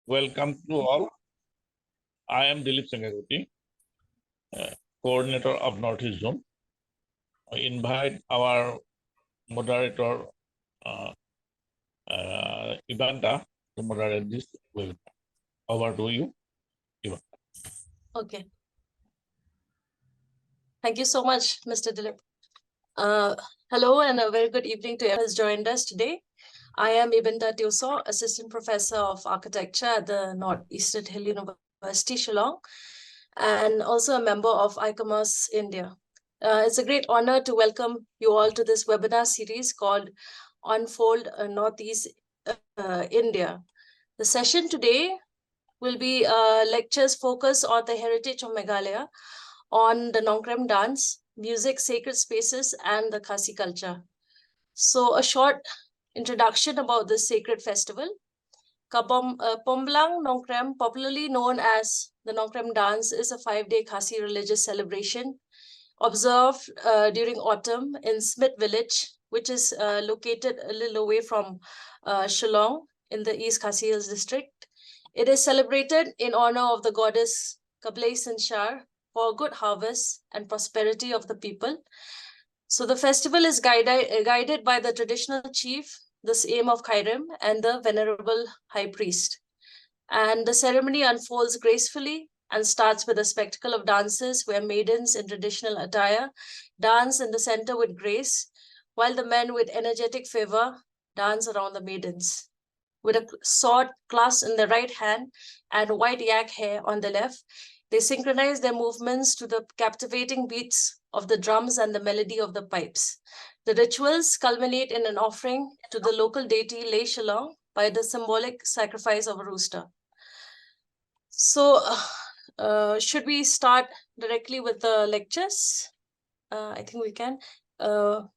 Welcome to all. I am Dilip Sengagoti, coordinator of Northeast Zone. I invite our moderator, Ivanta, to moderate this webinar. Over to you, Ivanta. Okay. Thank you so much, Mr. Dilip. Hello and a very good evening to everyone who has joined us today. I am Ibinta Tioso, Assistant Professor of Architecture at the Northeastern Hill University, Shillong, and also a member of ICOMOS India. It's a great honor to welcome you all to this webinar series called Unfold Northeast India. The session today will be lectures focused on the heritage of Meghalaya, on the Nonkrem Dance, music, sacred spaces, and the Khasi culture. So a short introduction about this sacred festival. Pomblang Nongkrem, popularly known as the Nonkrem Dance, is a 5-day Khasi religious celebration observed during autumn in Smit Village, which is located a little away from Shyllong in the East Khasi Hills district. It is celebrated in honor of the Goddess Ka Blei Synshar for good harvest and prosperity of the people. So the festival is guided by the traditional chief, the Syiem of Khyrim, and the venerable high priest. And the ceremony unfolds gracefully and starts with a spectacle of dances where maidens in traditional attire dance in the center with grace, while the men with energetic fervour dance around the maidens. With a sword clasped in the right hand and white yak hair on the left, they synchronize their movements to the captivating beats of the drums and the melody of the pipes. The rituals culminate in an offering to the local deity Lei Shyllong by the symbolic sacrifice of a rooster. So, should we start directly with the lectures? I think we can. The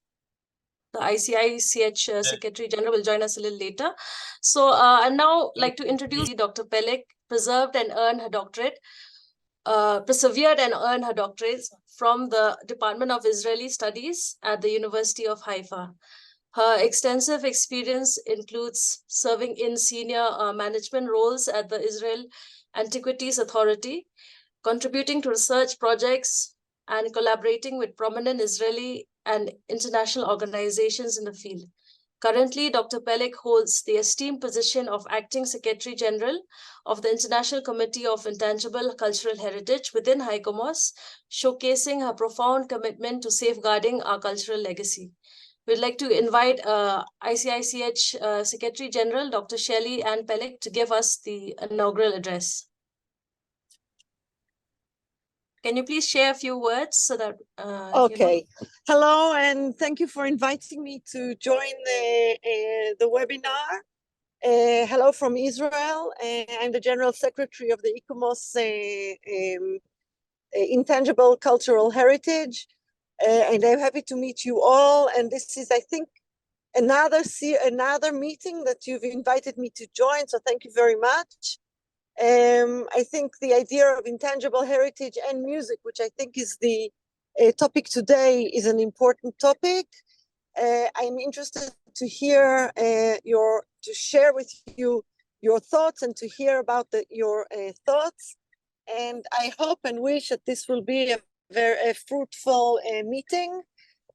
ICICH Secretary General will join us a little later. So I'd now like to introduce Dr. Pelek, persevered and earned her doctorate from the Department of Israeli Studies at the University of Haifa. Her extensive experience includes serving in senior management roles at the Israel Antiquities Authority, contributing to research projects and collaborating with prominent Israeli and international organizations in the field. Currently, Dr. Pelek holds the esteemed position of Acting Secretary General of the International Committee of Intangible Cultural Heritage within HICOMOS, showcasing her profound commitment to safeguarding our cultural legacy. We'd like to invite ICICH Secretary General, Dr. Shelley Ann Pelek, to give us the inaugural address. Can you please share a few words so that... Okay. Hello, and thank you for inviting me to join the webinar. Hello from Israel. I'm the General Secretary of the ICOMOS Intangible Cultural Heritage, and I'm happy to meet you all. And this is, I think, another meeting that you've invited me to join, so thank you very much. I think the idea of intangible heritage and music, which I think is the topic today, is an important topic. I'm interested to hear to share with you your thoughts and to hear about your thoughts. And I hope and wish that this will be a very fruitful meeting.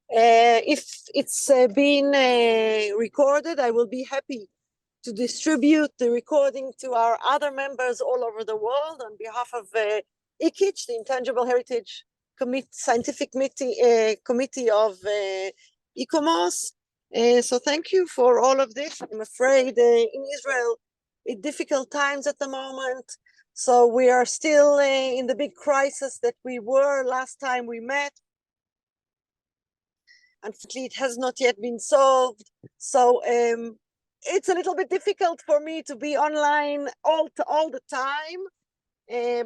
If it's been recorded, I will be happy to distribute the recording to our other members all over the world on behalf of ICICH, the Intangible Heritage Scientific Committee of ICOMOS. So thank you for all of this. I'm afraid in Israel, it's difficult times at the moment. So we are still in the big crisis that we were last time we met. Unfortunately, it has not yet been solved. So it's a little bit difficult for me to be online all the time,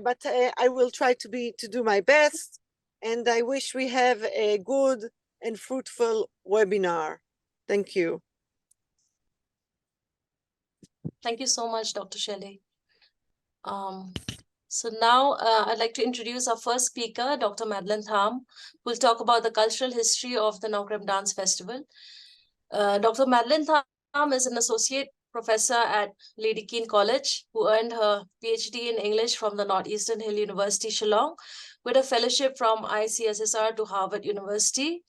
but I will try to do my best, and I wish we have a good and fruitful webinar. Thank you. Thank you so much, Dr. Shelley. So now I'd like to introduce our first speaker, Dr. Madeline Tham, who will talk about the cultural history of the Nonkrem Dance Festival. Dr. Madeline Tham is an associate professor at Lady Keane College, who earned her PhD in English from the Northeastern Hill University, Shillong, with a fellowship from ICSSR to Harvard University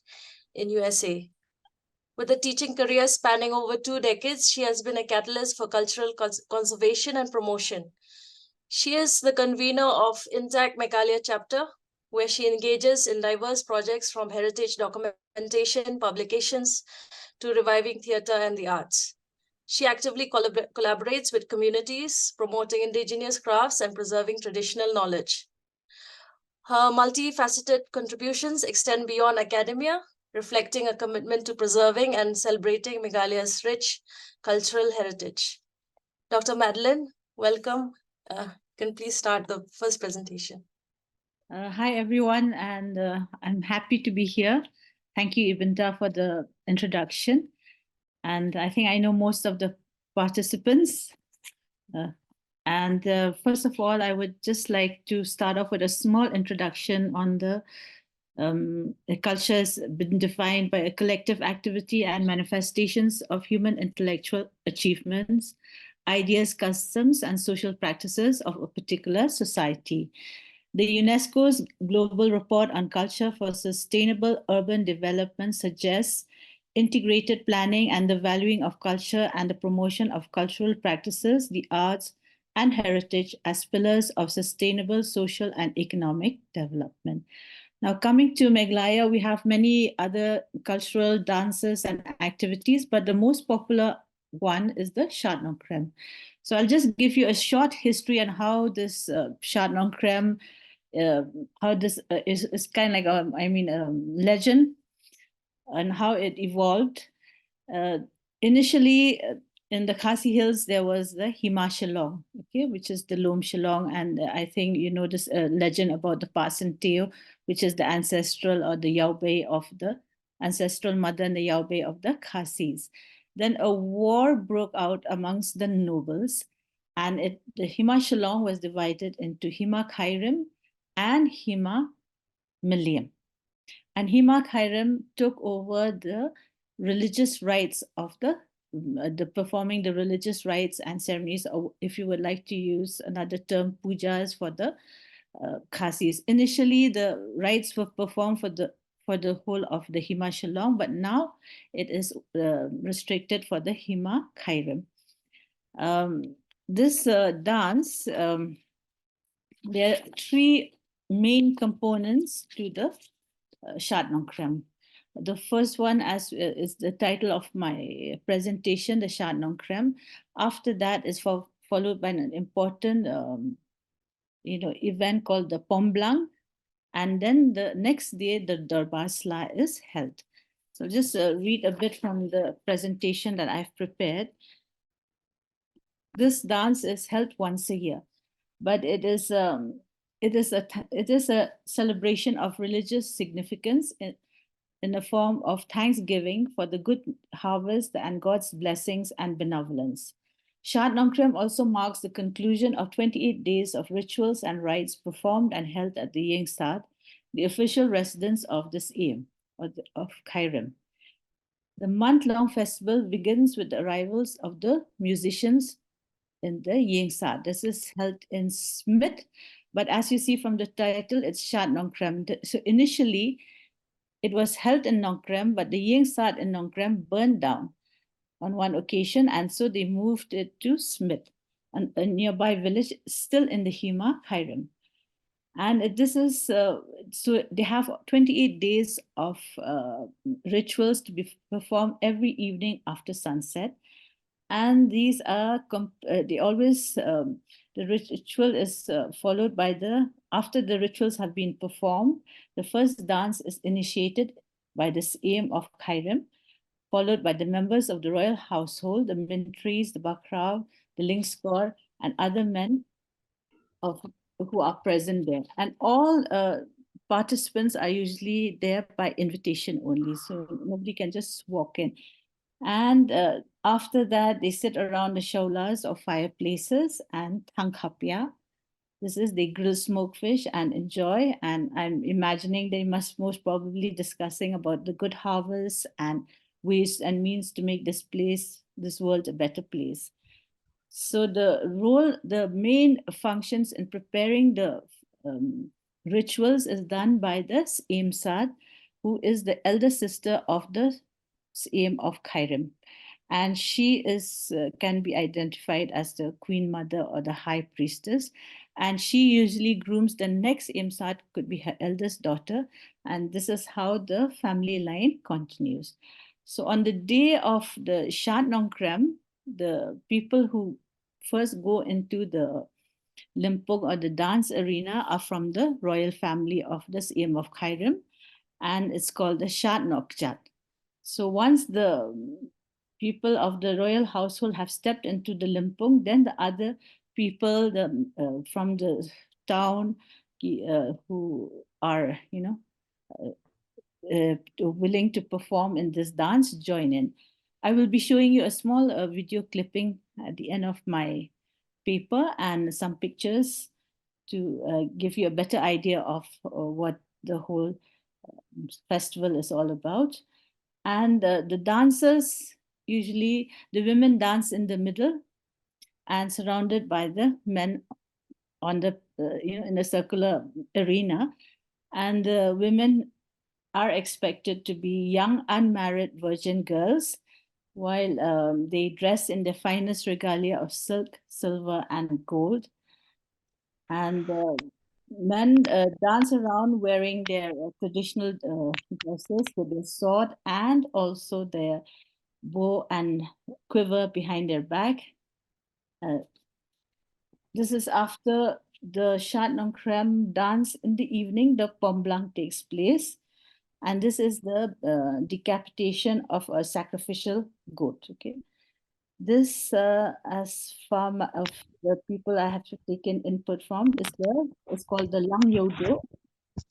in USA. With a teaching career spanning over 2 decades, she has been a catalyst for cultural conservation and promotion. She is the convener of Intact Meghalaya chapter, where she engages in diverse projects from heritage documentation, publications, to reviving theatre and the arts. She actively collaborates with communities, promoting indigenous crafts and preserving traditional knowledge. Her multifaceted contributions extend beyond academia, reflecting a commitment to preserving and celebrating Meghalaya's rich cultural heritage. Dr. Madeline, welcome. Can please start the first presentation. Hi, everyone, and I'm happy to be here. Thank you, Ibinta, for the introduction. And I think I know most of the participants. First of all, I would just like to start off with a small introduction on the culture has been defined by a collective activity and manifestations of human intellectual achievements, ideas, customs, and social practices of a particular society. The UNESCO's Global Report on Culture for Sustainable Urban Development suggests integrated planning and the valuing of culture and the promotion of cultural practices, the arts, and heritage as pillars of sustainable social and economic development. Now, coming to Meghalaya, we have many other cultural dances and activities, but the most popular one is the Nonkrem. So I'll just give you a short history on how this Nonkrem, how this is kind of like, a legend and how it evolved. Initially, in the Khasi hills, there was the Shyllong, okay, which is the Lom Shyllong. And I think you know this legend about the Pasanteo, which is the ancestral or the Yaubei of the ancestral mother and the Yaubei of the Khasis. Then a war broke out amongst the nobles, and the Shyllong was divided into Syiem of Khyrim and Syiem of Khyrim. And Syiem of Khyrim took over the religious rites of the performing the religious rites and ceremonies, or if you would like to use another term, pujas for the Khasis. Initially, the rites were performed for the whole of the Syiem of Khyrim, but now it is restricted for the Syiem of Khyrim. This dance, there are 3 main components to the Nonkrem. The first one is the title of my presentation, the Nonkrem. After that is followed by an important event called the Pomblang. And then the next day, the Darbar Sla is held. So just read a bit from the presentation that I've prepared. This dance is held once a year, but it is a celebration of religious significance in the form of thanksgiving for the good harvest and God's blessings and benevolence. Nonkrem also marks the conclusion of 28 days of rituals and rites performed and held at the Yingstad, the official residence of the Syiem of Khyrim. The month-long festival begins with the arrivals of the musicians in the Yingstad. This is held in Smit, but as you see from the title, it's Nonkrem. So initially, it was held in Nonkrem, but the Yingstad in Nonkrem burned down on one occasion, and so they moved it to Smit, a nearby village still in the Syiem of Khyrim. And this is, so they have 28 days of rituals to be performed every evening after sunset. And these are, they always, the ritual is followed by after the rituals have been performed, the first dance is initiated by the Syiem of Khyrim, followed by the members of the royal household, the Mintries, the Bakraw, the Lingskor, and other men who are present there. And all participants are usually there by invitation only, so nobody can just walk in. And after that, they sit around the shaulas or fireplaces and thankhapya. This is they grill smoked fish and enjoy. And I'm imagining they must most probably discussing about the good harvest and ways and means to make this world a better place. So the main functions in preparing the rituals is done by the Syiem Sad, who is the elder sister of the Syiem of Khyrim. And she is can be identified as the queen mother or the high priestess. And she usually grooms the next Syiem Sad, could be her eldest daughter. And this is how the family line continues. So on the day of the Shad Nongkrem, the people who first go into the Limpong or the dance arena are from the royal family of the Syiem of Khyrim, and it's called the Shad Nokjat. So once the people of the royal household have stepped into the Limpong, then the other people from the town who are, willing to perform in this dance join in. I will be showing you a small video clipping at the end of my paper and some pictures to give you a better idea of what the whole festival is all about. And the dancers, usually the women dance in the middle and surrounded by the men on the, in a circular arena. And the women are expected to be young, unmarried virgin girls, while they dress in the finest regalia of silk, silver, and gold. And men dance around wearing their traditional dresses with their sword and also their bow and quiver behind their back. This is after the Shad Nongkrem dance in the evening, the Pomblang takes place. And this is the decapitation of a sacrificial goat. Okay, this, as from of the people I have taken input from, is called the Lang Yodo,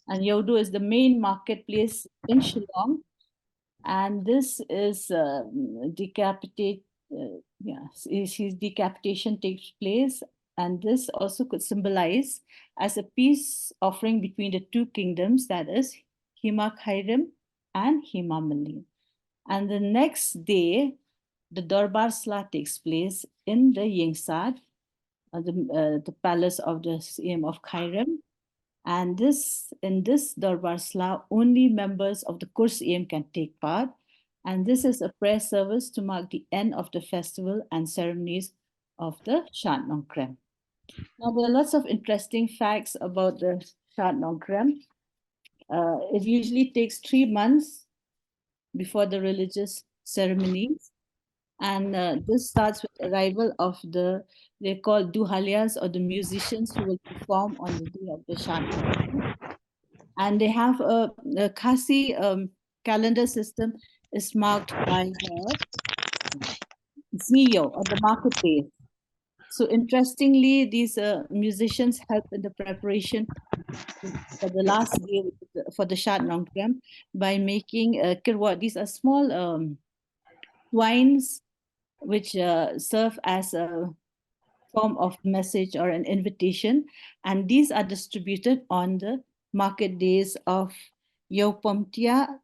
and Yodo is the main marketplace in Shillong, and this is his decapitation takes place, and this also could symbolize as a peace offering between the two kingdoms, that is Hima Khyrim and Hima Malin. And the next day, the Darbar Sla takes place in the Yengsad, the palace of the Syiem of Khyrim. And in this Darbar Sla, only members of the Syiem can take part. And this is a prayer service to mark the end of the festival and ceremonies of the Shad Nongkrem. Now, there are lots of interesting facts about the Shad Nongkrem. It usually takes 3 months before the religious ceremonies. And this starts with arrival of they're called duhalias, or the musicians who will perform on the day of the Shad Nongkrem. And they have the Khasi calendar system is marked by the Zmiyo, or the market day. So interestingly, these musicians help in the preparation for the last day for the Shad Nongkrem by making kirwa. These are small twines which serve as a form of message or an invitation, and these are distributed on the market days of Yo Pomtia,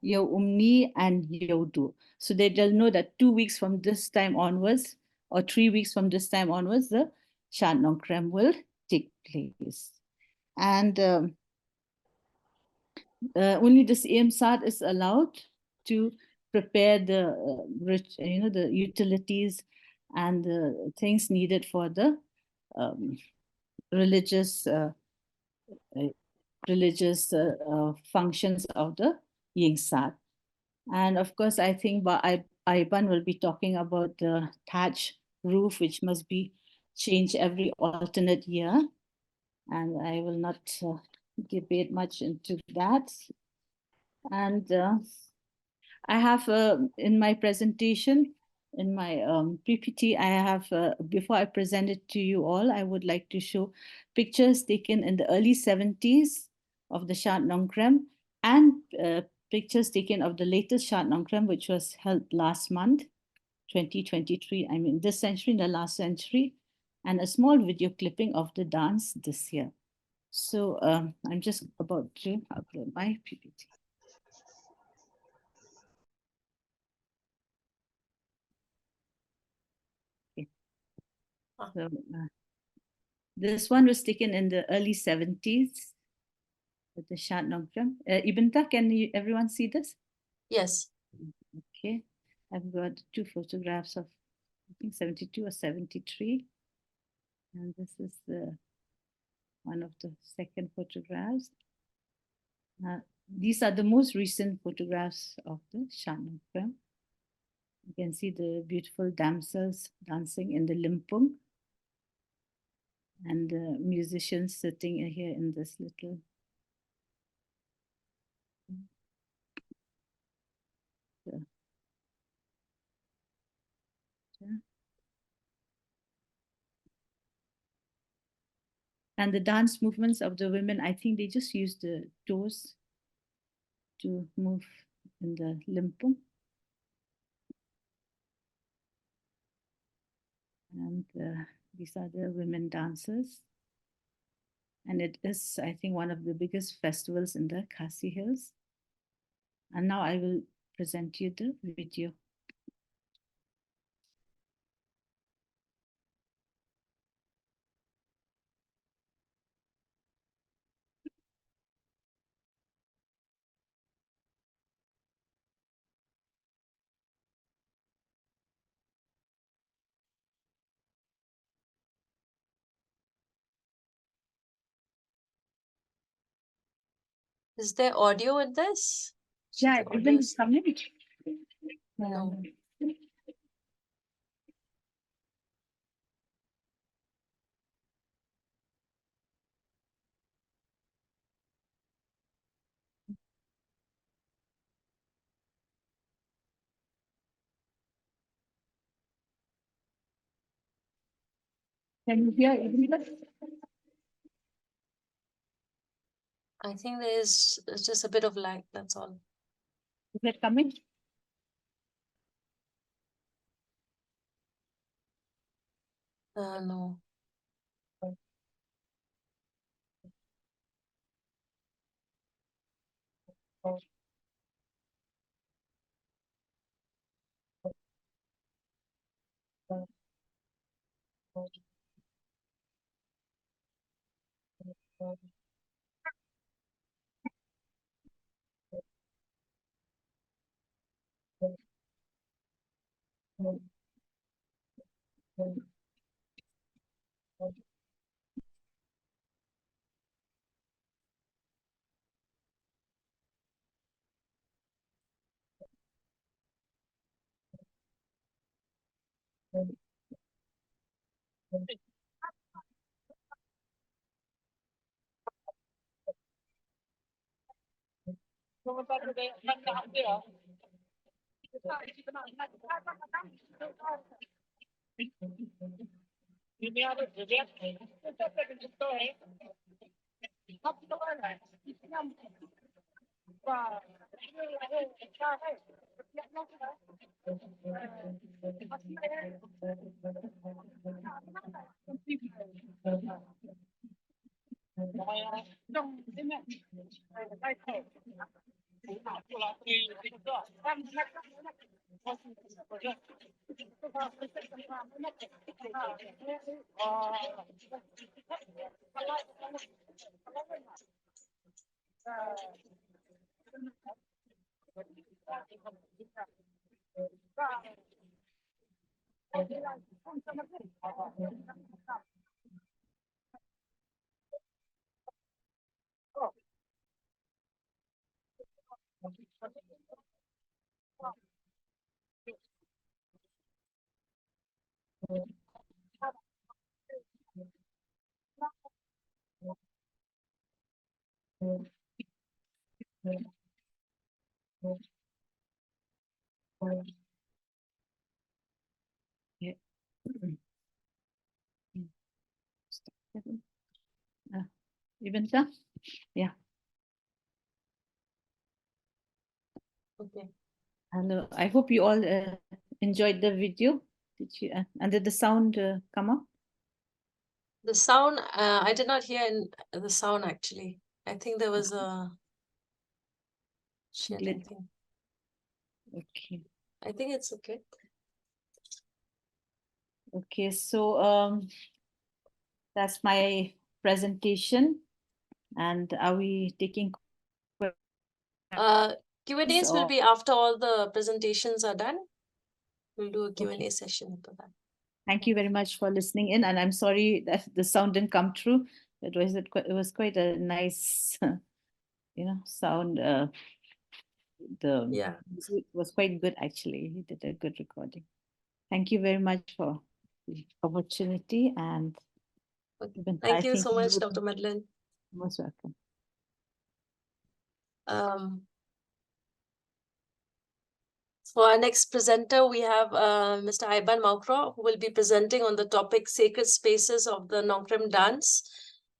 Yo Umni, and Yo Du. So they'll know that 2 weeks from this time onwards, or 3 weeks from this time onwards, the Shad Nongkrem will take place. And only the Syiem Sad is allowed to prepare the the utilities and the things needed for the religious functions of the Yengsad. And of course, I think Iban will be talking about the thatch roof, which must be changed every alternate year. And I will not debate much into that. And I have in my presentation, in my PPT, I have, before I present it to you all, I would like to show pictures taken in the early 70s of the Shad Nongkrem, and pictures taken of the latest Shad Nongkrem, which was held last month, 2023, I mean this century, in the last century, and a small video clipping of the dance this year. So I'm just about to upload my PPT. So this one was taken in the early 70s with the Shad Nongkrem. Ibn-Ta, can everyone see this? Yes. Okay, I've got two photographs of, I think 72 or 73. And this is the one of the second photographs. These are the most recent photographs of the Shad Nongkrem. You can see the beautiful damsels dancing in the limpung, and the musicians sitting here in this little. And the dance movements of the women, I think they just use the toes to move in the limpung. And these are the women dancers. And it is, I think, one of the biggest festivals in the Khasi Hills. And now I will present you the video. Is there audio in this? Yeah, The audio even is- coming. No. Can you hear even? I think there's just a bit of lag, that's all. Is it coming? No. Yeah. Ibn-Ta? Yeah. Okay. Hello. I hope you all enjoyed the video. Did you? And did the sound come up? The sound, I did not hear the sound actually. I think there was a shit, I Glitch. think. Okay. I think it's okay. Okay, so that's my presentation. And are we taking Q&As will or be after all the presentations are done. We'll do a Q&A Okay. session for that. Thank you very much for listening in, and I'm sorry that the sound didn't come through. It was quite a nice, sound. The Yeah. music was quite good actually. He did a good recording. Thank you very much for the opportunity, and even Thank I you think so much, you Dr. Madeleine. most welcome. For our next presenter, we have Mr. Iban Maukro, who will be presenting on the topic Sacred Spaces of the Nonkrem Dance.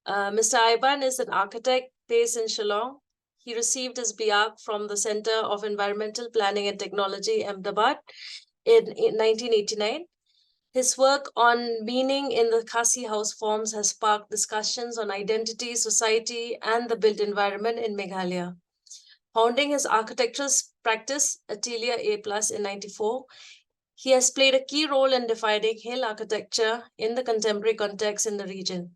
Mr. Iban is an architect based in Shillong. He received his BArch from the Center of Environmental Planning and Technology, Ahmedabad, in 1989. His work on meaning in the Khasi house forms has sparked discussions on identity, society, and the built environment in Meghalaya. Founding his architectural practice, Atelier A+ in 94, he has played a key role in defining hill architecture in the contemporary context in the region.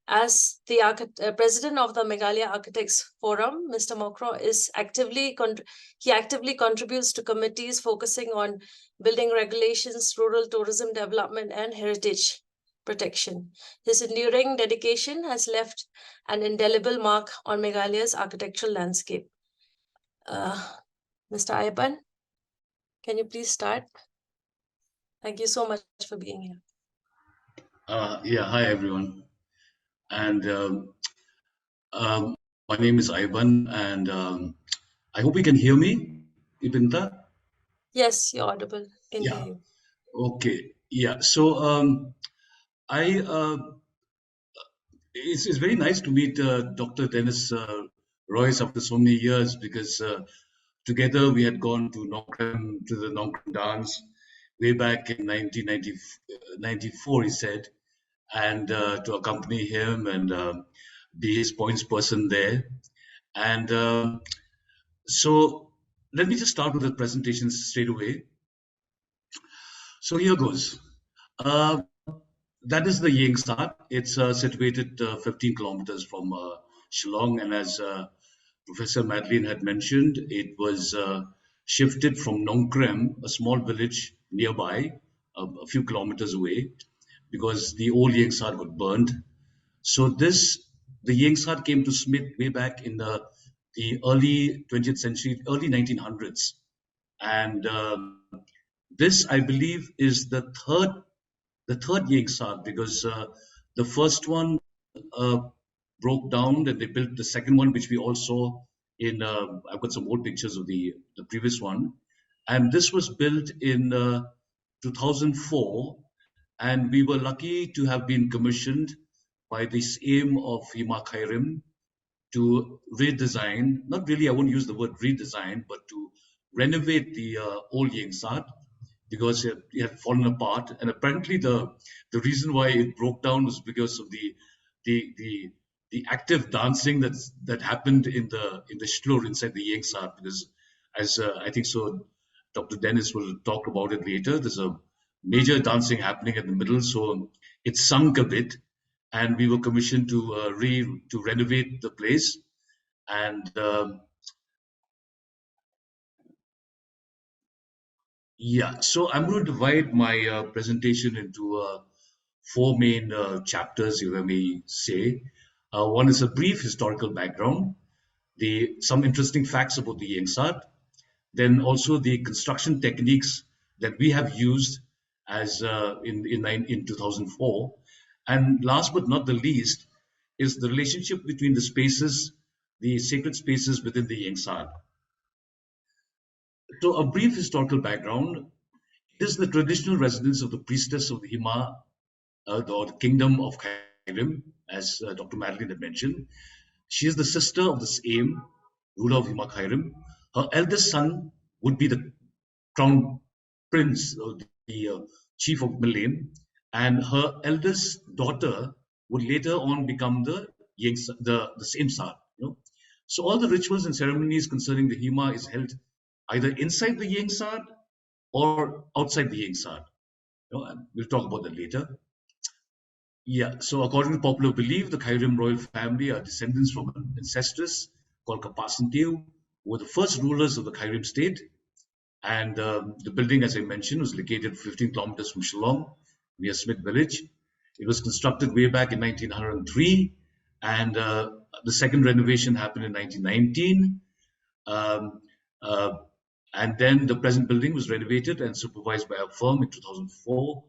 As the president of the Meghalaya Architects Forum, Mr. Mokro actively contributes to committees focusing on building regulations, rural tourism development, and heritage protection. His enduring dedication has left an indelible mark on Meghalaya's architectural landscape. Mr. Iban, can you please start? Thank you so much for being here. Yeah, hi everyone. And my name is Ivan, and I hope you can hear me, Ibinta. Yes, you're audible. Can hear Yeah. you. Okay. Yeah. So I it's very nice to meet Dr. Dennis Royce after so many years, because together we had gone to the Nonkrem Dance way back in 1994, he said, and to accompany him and be his points person there. And so let me just start with the presentation straight away. So here goes. Uh, that is the Yengsat. It's situated 15 kilometers from Shillong, and as Professor Madeline had mentioned, it was shifted from Nongkrem, a small village nearby, a few kilometers away, because the old Yengsat got burned. So the Yengsat came to Smit way back in the early 20th century, early 1900s. And this, I believe, is the third Yengsat, because the first one uh, broke down, and they built the second one, which we all saw in. I've got some old pictures of the previous one, and this was built in 2004, and we were lucky to have been commissioned by the Syiem of Khyrim to redesign. Not really, I won't use the word redesign, but to renovate the old Yengsat, because it had fallen apart. And apparently the reason why it broke down was because of the the the active dancing that happened in the shlur inside the Yengsat. Because as I think so, Dr. Dennis will talk about it later. There's a major dancing happening in the middle, so it sunk a bit, and we were commissioned to renovate the place. And yeah, so I'm going to divide my presentation into four main chapters, if I may say. One is a brief historical background, some interesting facts about the Yengsat, then also the construction techniques that we have used as in 2004, and last but not the least is the relationship between the sacred spaces within the Yengsat. So, a brief historical background. It is the traditional residence of the priestess of the or the kingdom of Khyrim, as Dr. Madeline had mentioned. She is the sister of the Syiem, ruler of Khyrim. Her eldest son would be the crown prince, or the chief of Milan, and her eldest daughter would later on become the same Sar. So all the rituals and ceremonies concerning the Hima is held either inside the Yengsat or outside the Yengsat. And we'll talk about that later. Yeah, so according to popular belief, the Khyrim royal family are descendants from an ancestress called Kapasantiu, who were the first rulers of the Khyrim state. And the building, as I mentioned, was located 15 kilometers from Shillong, near Smit Village. It was constructed way back in 1903, and the second renovation happened in 1919. Um, uh, and then the present building was renovated and supervised by a firm in 2004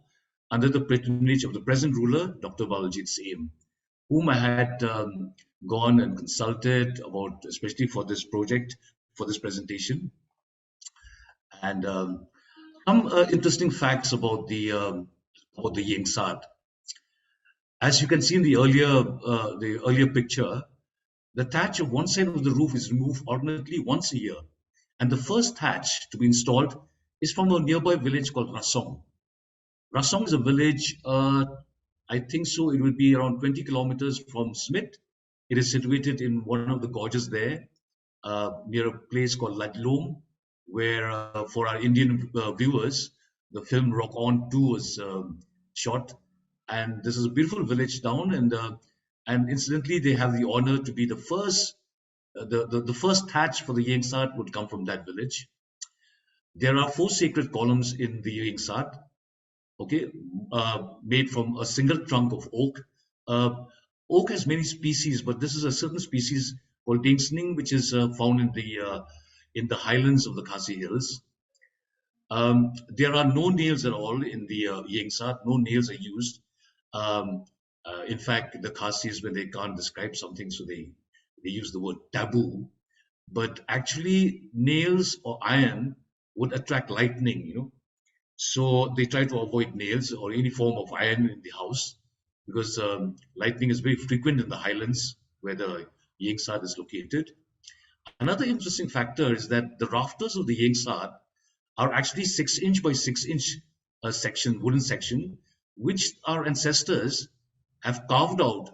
under the patronage of the present ruler, Dr. Balajit Syiem, whom I had gone and consulted about, especially for this project, for this presentation. And some interesting facts about the Yengsad. As you can see in the earlier picture, the thatch of one side of the roof is removed alternately once a year, and the first thatch to be installed is from a nearby village called Rasong. Rasong is a village, I think so, it will be around 20 kilometers from Smit. It is situated in one of the gorges there, near a place called Ladlom, where for our Indian viewers, the film Rock On 2 was shot. And this is a beautiful village town, and incidentally, they have the honor to be the first, the first thatch for the Yengsad would come from that village. There are 4 sacred columns in the Yengsad, okay, made from a single trunk of oak. Oak has many species, but this is a certain species called Dingsning, which is found in the highlands of the Khasi hills. There are no nails at all in the Yengsad. No nails are used. In fact, the Khasis, when they can't describe something, so they use the word taboo. But actually, nails or iron would attract lightning, So they try to avoid nails or any form of iron in the house because lightning is very frequent in the highlands where the Yengsad is located. Another interesting factor is that the rafters of the Yengsad are actually 6-inch by 6-inch section, wooden section, which our ancestors have carved out.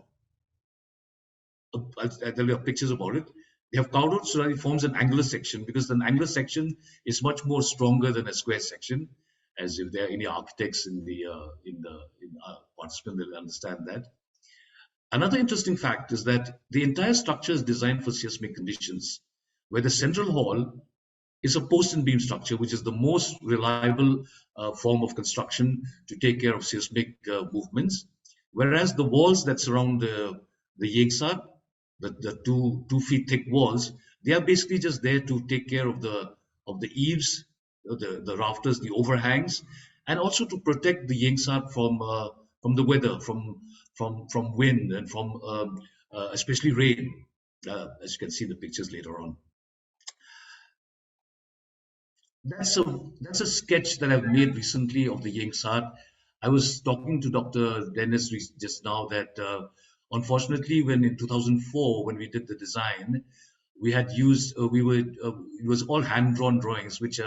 I'll tell you pictures about it. They have carved out so that it forms an angular section, because an angular section is much more stronger than a square section. As if there are any architects in participant, they'll understand that. Another interesting fact is that the entire structure is designed for seismic conditions, where the central hall is a post and beam structure, which is the most reliable form of construction to take care of seismic movements. Whereas the walls that surround the Yengsad, the 2 feet thick walls, they are basically just there to take care of the eaves, the rafters, the overhangs, and also to protect the Yengsad from the weather, from wind, and from especially rain, as you can see in the pictures later on. That's a sketch that I've made recently of the Yengsad. I was talking to Dr. Dennis just now that unfortunately, when in 2004, when we did the design, we had used it was all hand-drawn drawings, which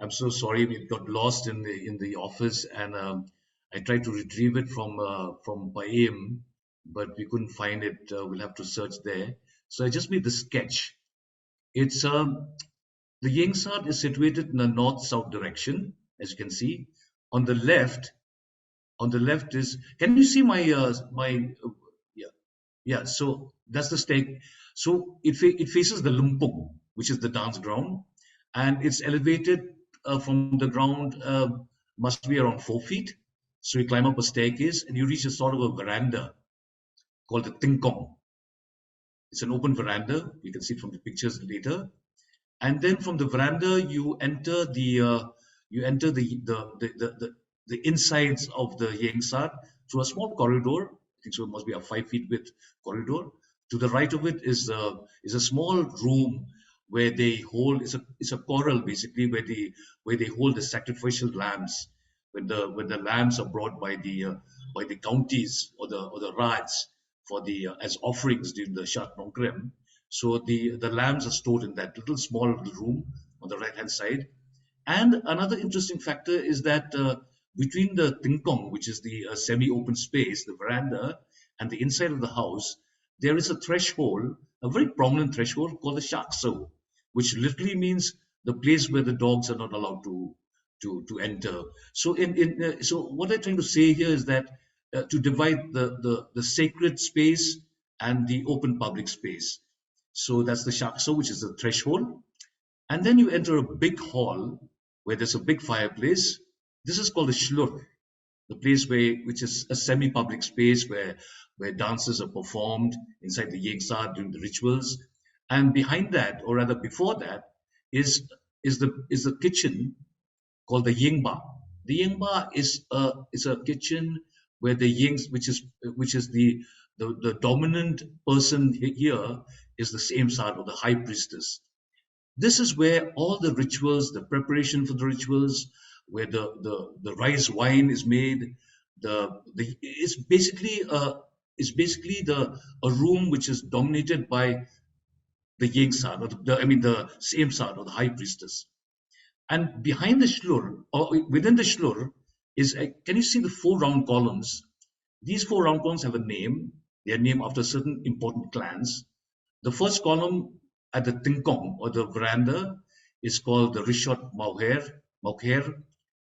I'm so sorry, it got lost in the office, and I tried to retrieve it from by aim, but we couldn't find it. We'll have to search there. So I just made the sketch. It's the Yengsad is situated in a north-south direction, as you can see. On the left is. Can you see my yeah? So that's the stake. So it faces the Lumpung, which is the dance ground, and it's elevated from the ground, must be around 4 feet. So you climb up a staircase and you reach a sort of a veranda called the Tingkong. It's an open veranda. You can see it from the pictures later. And then from the veranda, you enter the insides of the Yengsad through a small corridor. I think so. It must be a 5 feet width corridor. To the right of it is a small room where they hold. It's a corral basically where they hold the sacrificial lambs. When the lambs are brought by the counties or the Raj for as offerings during the Shat Nongkrem. So the lambs are stored in that little small room on the right hand side. And another interesting factor is that between the Tingkong, which is the semi-open space, the veranda, and the inside of the house, there is a threshold, a very prominent threshold called the Shakso, which literally means the place where the dogs are not allowed to to enter. So so what I'm trying to say here is that to divide the sacred space and the open public space. So that's the shakso, which is the threshold, and then you enter a big hall where there's a big fireplace. This is called the shlur, the place which is a semi-public space where dances are performed inside the yengsar during the rituals, and behind that, or rather before that, is the kitchen called the yingba. The yingba is a kitchen where the yings, which is the dominant person here, is the same side, or the high priestess. This is where all the rituals, the preparation for the rituals, where the rice wine is made, it's basically a room which is dominated by the Ying Sar, or the same Sar, or the high priestess. And behind the shlur, or within the shlur, can you see the 4 round columns? These 4 round columns have a name. They are named after certain important clans. The first column at the tingkong, or the veranda, is called the Rishot Maukher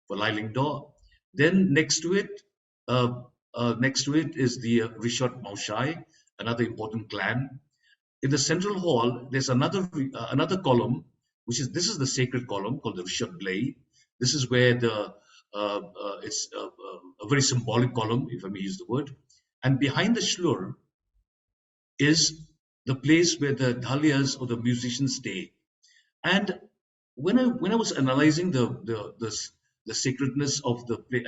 for Lai Ling Do. Then next to it is the Rishot Maushai, another important clan. In the central hall, there's another column, this is the sacred column called the Rishot Blei. This is where it's a very symbolic column, if I may use the word. And behind the shlur is the place where the dahlias or the musicians stay. And when I was analyzing the sacredness of the place,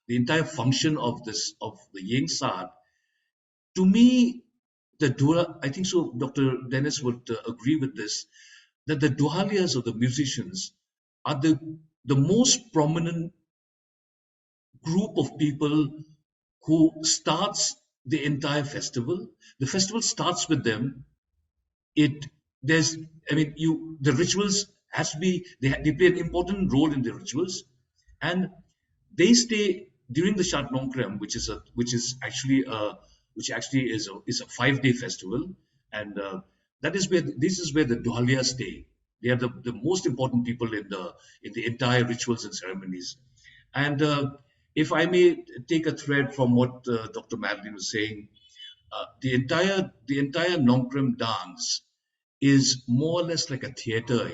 the entire function of the Yeng Sar, to me, I think so, Dr. Dennis would agree with this, that the duhalias or the musicians are the most prominent group of people who starts the entire festival. The festival starts with them. The rituals has to be, they play an important role in the rituals, and they stay during the Shat Nongkrem, which actually is a 5-day festival, and this is where the Duhalia stay. They are the most important people in the entire rituals and ceremonies. And if I may take a thread from what Dr. Madeline was saying, the entire Nonkrem dance is more or less like a theater,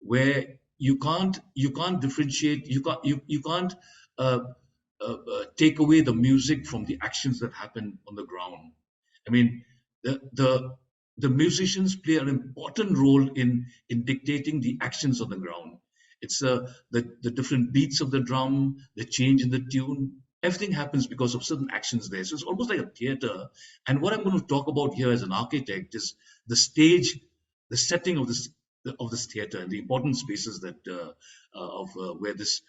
where you can't differentiate, you can't take away the music from the actions that happen on the ground. I mean, the musicians play an important role in dictating the actions on the ground. It's the different beats of the drum, the change in the tune. Everything happens because of certain actions there. So it's almost like a theater. And what I'm going to talk about here as an architect is the stage, the setting of this theater, and the important spaces that where this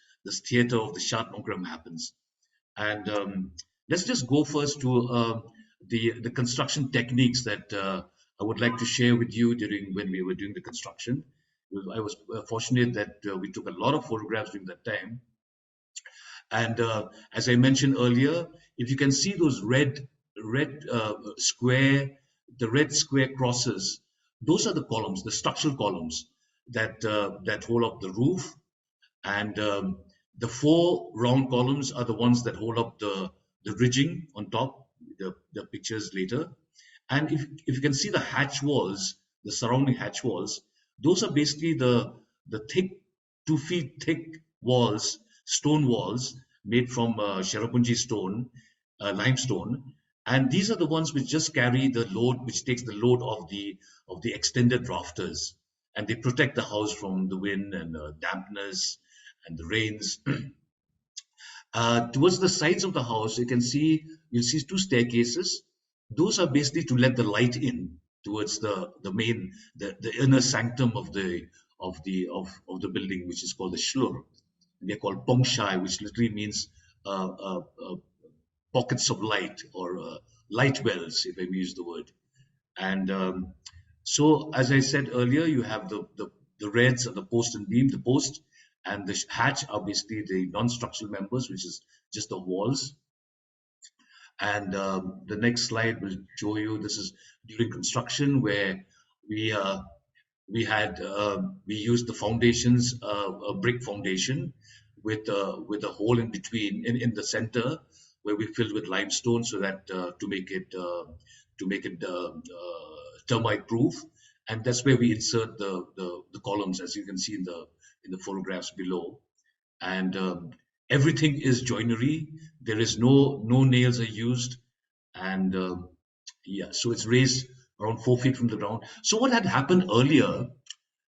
theater of the Shat Nongkrem happens. And let's just go first to the construction techniques that I would like to share with you when we were doing the construction. I was fortunate that we took a lot of photographs during that time. And as I mentioned earlier, if you can see those red square crosses, those are the columns, the structural columns that hold up the roof, and the 4 round columns are the ones that hold up the ridging on top. The pictures later, and if you can see the hatch walls, the surrounding hatch walls, those are basically the thick 2 feet thick walls, stone walls made from Cherrapunji stone, limestone, and these are the ones which just carry the load, which takes the load of the extended rafters, and they protect the house from the wind and dampness and the rains. Towards the sides of the house, you'll see 2 staircases. Those are basically to let the light in towards the main, the inner sanctum of the building, which is called the shlur. They're called pongshai, which literally means pockets of light, or light wells, if I may use the word. And so, as I said earlier, you have the reds and the post and beam. The post and the hatch are basically the non-structural members, which is just the walls. And the next slide will show you, this is during construction, where we we used the foundations, a brick foundation with a hole in between in the center where we filled with limestone so that to make it termite proof, and that's where we insert the columns, as you can see in the photographs below. And everything is joinery. There is no nails are used, and yeah, so it's raised around 4 feet from the ground. So what had happened earlier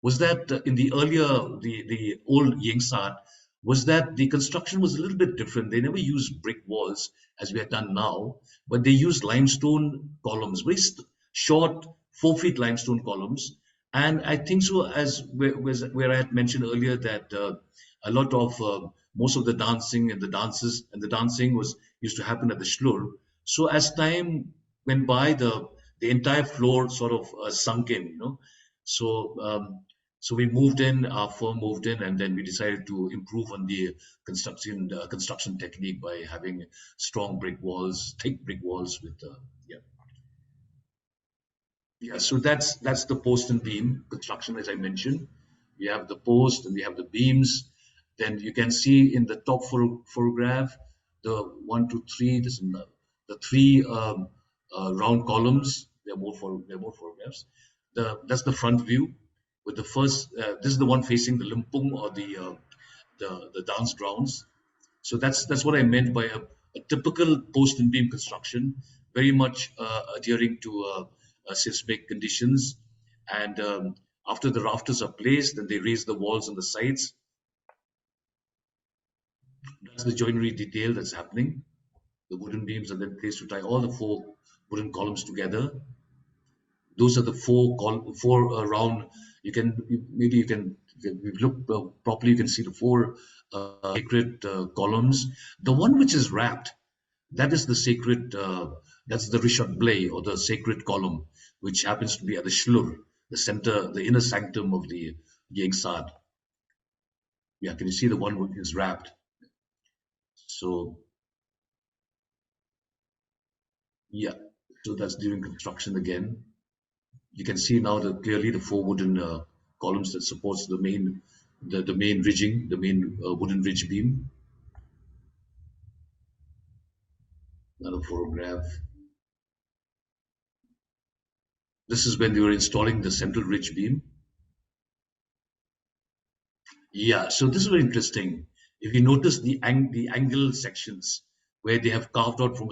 was that in the earlier, the old Yengsat, was that the construction was a little bit different. They never used brick walls as we have done now, but they used limestone columns, very short 4 feet limestone columns. And I think so, as where I had mentioned earlier that a lot of most of the dancing and the dances and the dancing was used to happen at the shlur. So as time went by, the entire floor sort of sunk in, you know. So so we moved in, our firm moved in, and then we decided to improve on the construction technique by having strong brick walls, thick brick walls with yeah. Yeah, so that's the post and beam construction, as I mentioned. We have the post and we have the beams. Then you can see in the top photograph the 1, 2, 3. This is the three round columns. They're more photographs. That's the front view. With the first, this is the one facing the limpung or the dance grounds. So that's what I meant by a typical post and beam construction, very much adhering to seismic conditions. And after the rafters are placed, then they raise the walls on the sides. That's the joinery detail that's happening. The wooden beams are then placed to tie all the 4 wooden columns together. Those are the four round. Maybe you can if you look properly, you can see the 4 sacred columns. The one which is wrapped, that is the sacred. That's the Rishat Blei, or the sacred column, which happens to be at the shlur, the center, the inner sanctum of the Yengsad. Yeah, can you see the one which is wrapped? So yeah, so that's during construction again. You can see now clearly the 4 wooden columns that supports the main ridging, the main wooden ridge beam. Another photograph. This is when they were installing the central ridge beam. Yeah, so this is very interesting. If you notice the angle sections where they have carved out from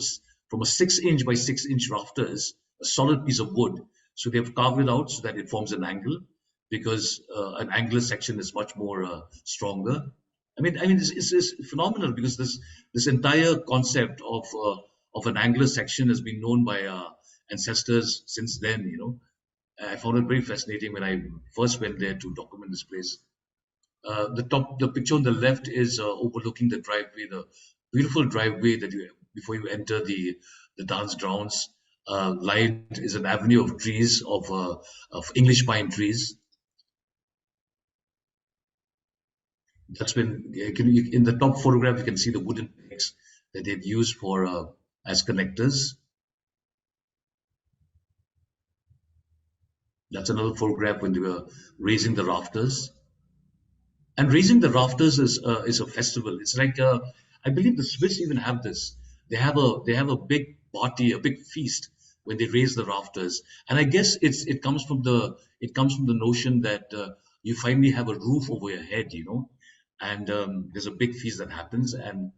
a 6-inch by 6-inch rafters, a solid piece of wood. So they have carved it out so that it forms an angle, because an angular section is much more stronger. I mean, it's phenomenal, because this entire concept of an angular section has been known by our ancestors since then. You know, I found it very fascinating when I first went there to document this place. The picture on the left is overlooking the driveway, the beautiful driveway that before you enter the dance grounds. Lined is an avenue of trees of English pine trees. That's when in the top photograph you can see the wooden pegs that they'd used for as connectors. That's another photograph when they were raising the rafters. And raising the rafters is a festival. It's like I believe the Swiss even have this. They have a big party, a big feast when they raise the rafters. And I guess it comes from the notion that you finally have a roof over your head, you know, and there's a big feast that happens, and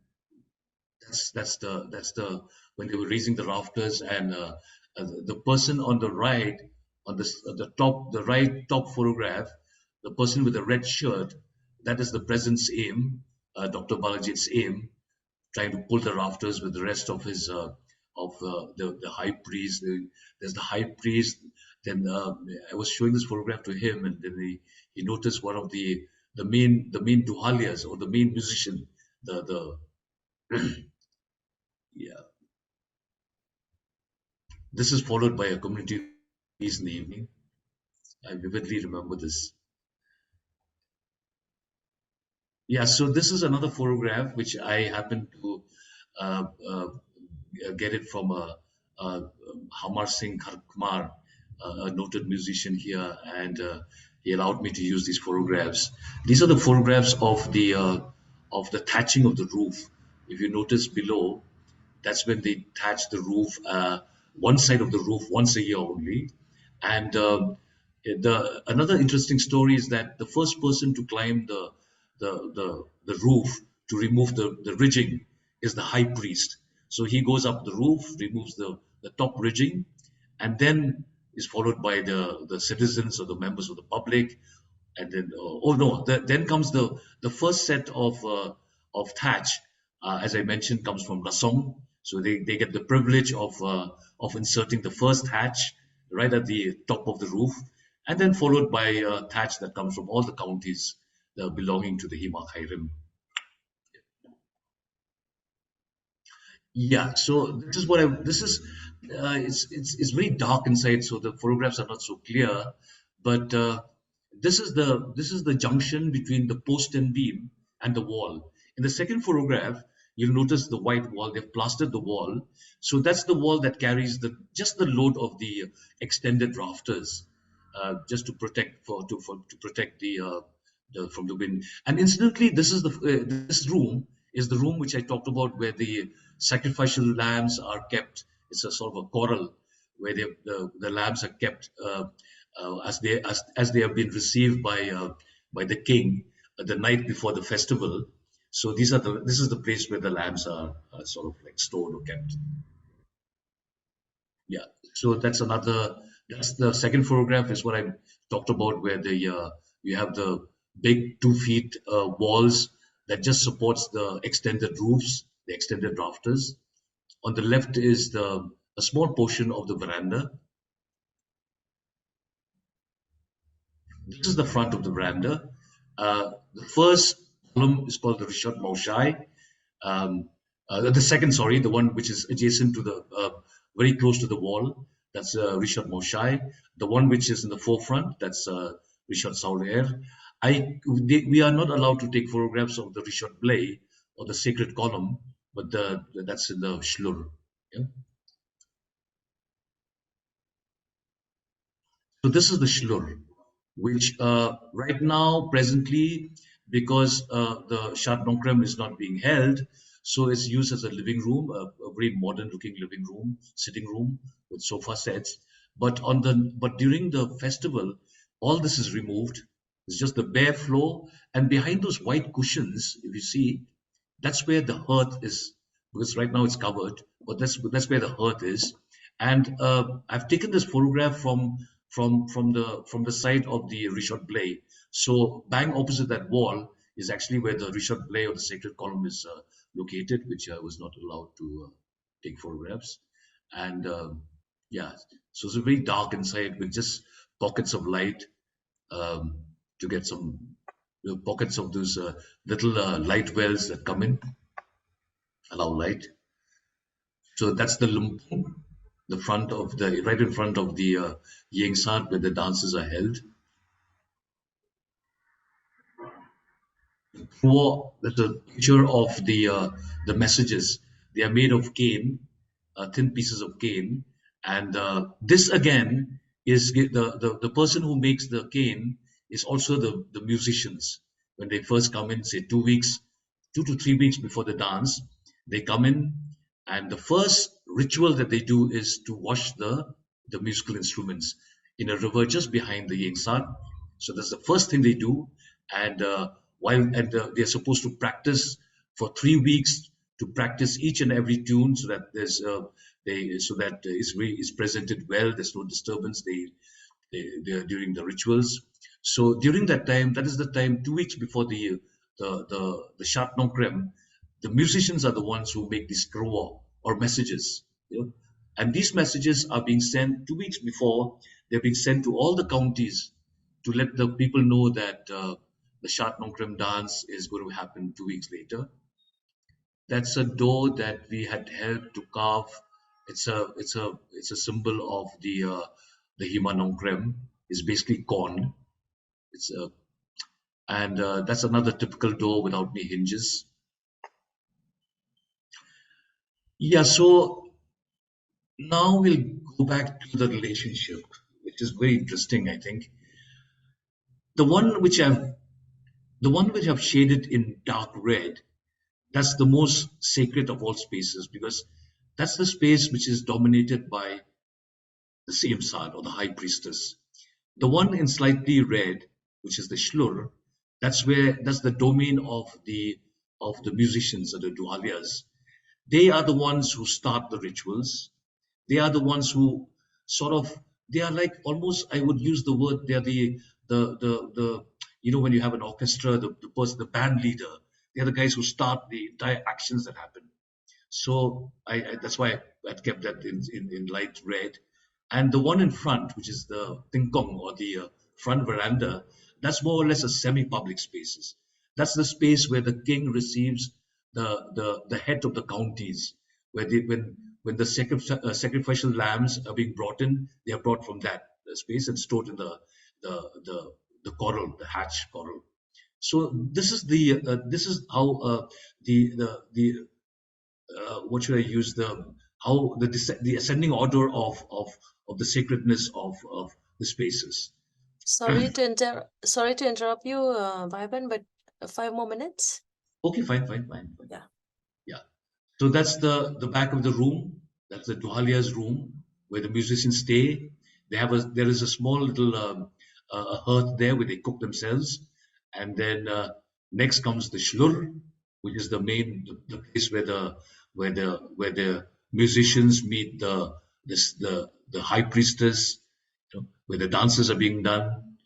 that's the when they were raising the rafters, and the person on the right, on the right top photograph, the person with the red shirt, that is the present's aim, Dr. Balajit's aim, trying to pull the rafters with the rest of his the high priest. There's the high priest. Then I was showing this photograph to him, and then he noticed one of the main duhalias, or the main musician. Yeah. This is followed by a community piece in the evening. I vividly remember this. Yeah, so this is another photograph which I happened to get it from Hamar Singh Kharkmar, a noted musician here, and he allowed me to use these photographs. These are the photographs of the thatching of the roof. If you notice below, that's when they thatch the roof, one side of the roof once a year only. And the another interesting story is that the first person to climb the roof to remove the ridging is the high priest. So he goes up the roof, removes the top ridging, and then is followed by the citizens or the members of the public. And then then comes the first set of thatch, as I mentioned, comes from Lasong. So they get the privilege of inserting the first thatch right at the top of the roof, and then followed by thatch that comes from all the counties belonging to the Syiem of Khyrim. Yeah, so this is it's very dark inside, so the photographs are not so clear. But this is the junction between the post and beam and the wall. In the second photograph, you'll notice the white wall. They've plastered the wall, so that's the wall that carries just the load of the extended rafters, just to protect to protect the from the wind. And incidentally, this room is the room which I talked about, where the sacrificial lambs are kept. It's a sort of a corral where the lambs are kept as they have been received by the king the night before the festival. So this is the place where the lambs are sort of like stored or kept. Yeah. So that's the second photograph is what I talked about, where you have the big 2 feet walls that just supports the extended roofs, the extended rafters. On the left is a small portion of the veranda. This is the front of the veranda. The first column is called the Rishot Maushai. The second, sorry, the one which is adjacent to very close to the wall, that's Rishot Maushai. The one which is in the forefront, that's Rishot Sauler. We are not allowed to take photographs of the Rishot Blei or the sacred column, but that's in the Shlur. Yeah? So this is the Shlur, which right now, presently, because the Shad Nongkrem is not being held, so it's used as a living room, a very modern-looking living room, sitting room with sofa sets. But during the festival, all this is removed. It's just the bare floor, and behind those white cushions, if you see, that's where the hearth is, because right now it's covered, but that's where the hearth is. And I've taken this photograph from the side of the Rishot Blei. So bang opposite that wall is actually where the Rishot Blei or the sacred column is located, which I was not allowed to take photographs. And yeah, so it's very dark inside with just pockets of light to get some pockets of those little light wells that come in, allow light. So that's the lumpung, right in front of the Yengsat where the dances are held. That's a picture of the messages. They are made of cane, thin pieces of cane, and this again is the person who makes the cane is also the musicians. When they first come in, say 2 to 3 weeks before the dance, they come in, and the first ritual that they do is to wash the musical instruments in a river just behind the Yengsat. So that's the first thing they do, and they're supposed to practice for 3 weeks to practice each and every tune, so that it's presented well. There's no disturbance. They're during the rituals. So during that time, that is the time 2 weeks before the Shat Nongkrem, the musicians are the ones who make these fervour or messages. Yeah? And these messages are being sent 2 weeks before. They're being sent to all the counties to let the people know that the Shat Nongkrem dance is going to happen 2 weeks later. That's a door that we had helped to carve. It's a symbol of the Syiem of Nongkrem. It's basically corn. That's another typical door without any hinges. Yeah, so now we'll go back to the relationship which is very interesting, I think. The one which I've shaded in dark red, that's the most sacred of all spaces, because that's the space which is dominated by the Syiem or the high priestess. The one in slightly red, which is the shlur, that's the domain of the musicians or the dualias. They are the ones who start the rituals. They are the ones who they are like almost, I would use the word, they are the when you have an orchestra, the band leader, they are the guys who start the entire actions that happen. So that's why I kept that in light red. And the one in front, which is the tingkong or the front veranda, that's more or less a semi-public spaces. That's the space where the king receives the head of the counties, where when the sacrificial lambs are being brought in, they are brought from that space and stored in the corral, the hatch corral. So this is how what should I use, the ascending order of the sacredness of the spaces. Sorry to interrupt you, Viban, but 5 more minutes. Okay, fine. Yeah. So that's the back of the room. That's the Duhalia's room where the musicians stay. There is a small little hearth there where they cook themselves, and then next comes the shlur, which is the place where the musicians meet the high priestess, where the dances are being done.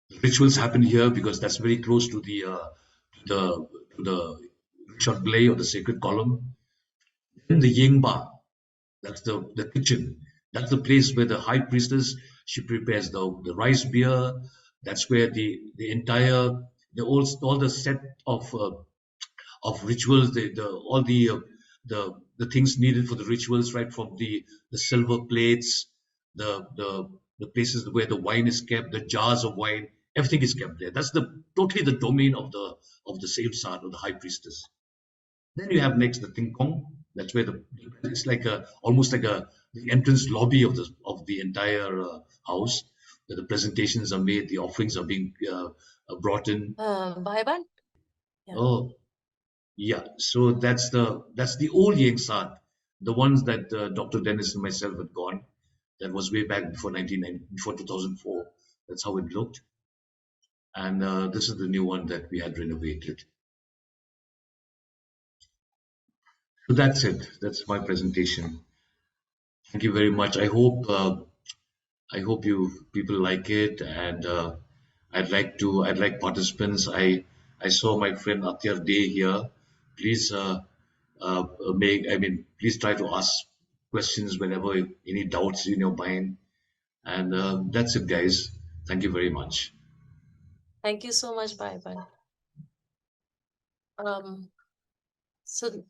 The rituals happen here because that's very close to the Ka Blei or the sacred column. Then the Yingba, that's the kitchen. That's the place where the high priestess, she prepares the rice beer. That's where the entire all the set of rituals, all the things needed for the rituals, right from the silver plates, the places where the wine is kept, the jars of wine, everything is kept there. That's totally the domain of the same side of the high priestess. Then you have next the tingkong. That's where it's like almost like the entrance lobby of the entire house, where the presentations are made, the offerings are being brought in. Viban? Yeah. Oh, yeah. So that's the old Yengsat, the ones that Dr. Dennis and myself had gone. That was way back before 2004. That's how it looked. And this is the new one that we had renovated. So that's it. That's my presentation. Thank you very much. I hope you people like it, and I'd like participants. I saw my friend Atyar Day here. Please please try to ask questions whenever any doubts in your mind. And that's it, guys. Thank you very much. Thank you so much, Viban. So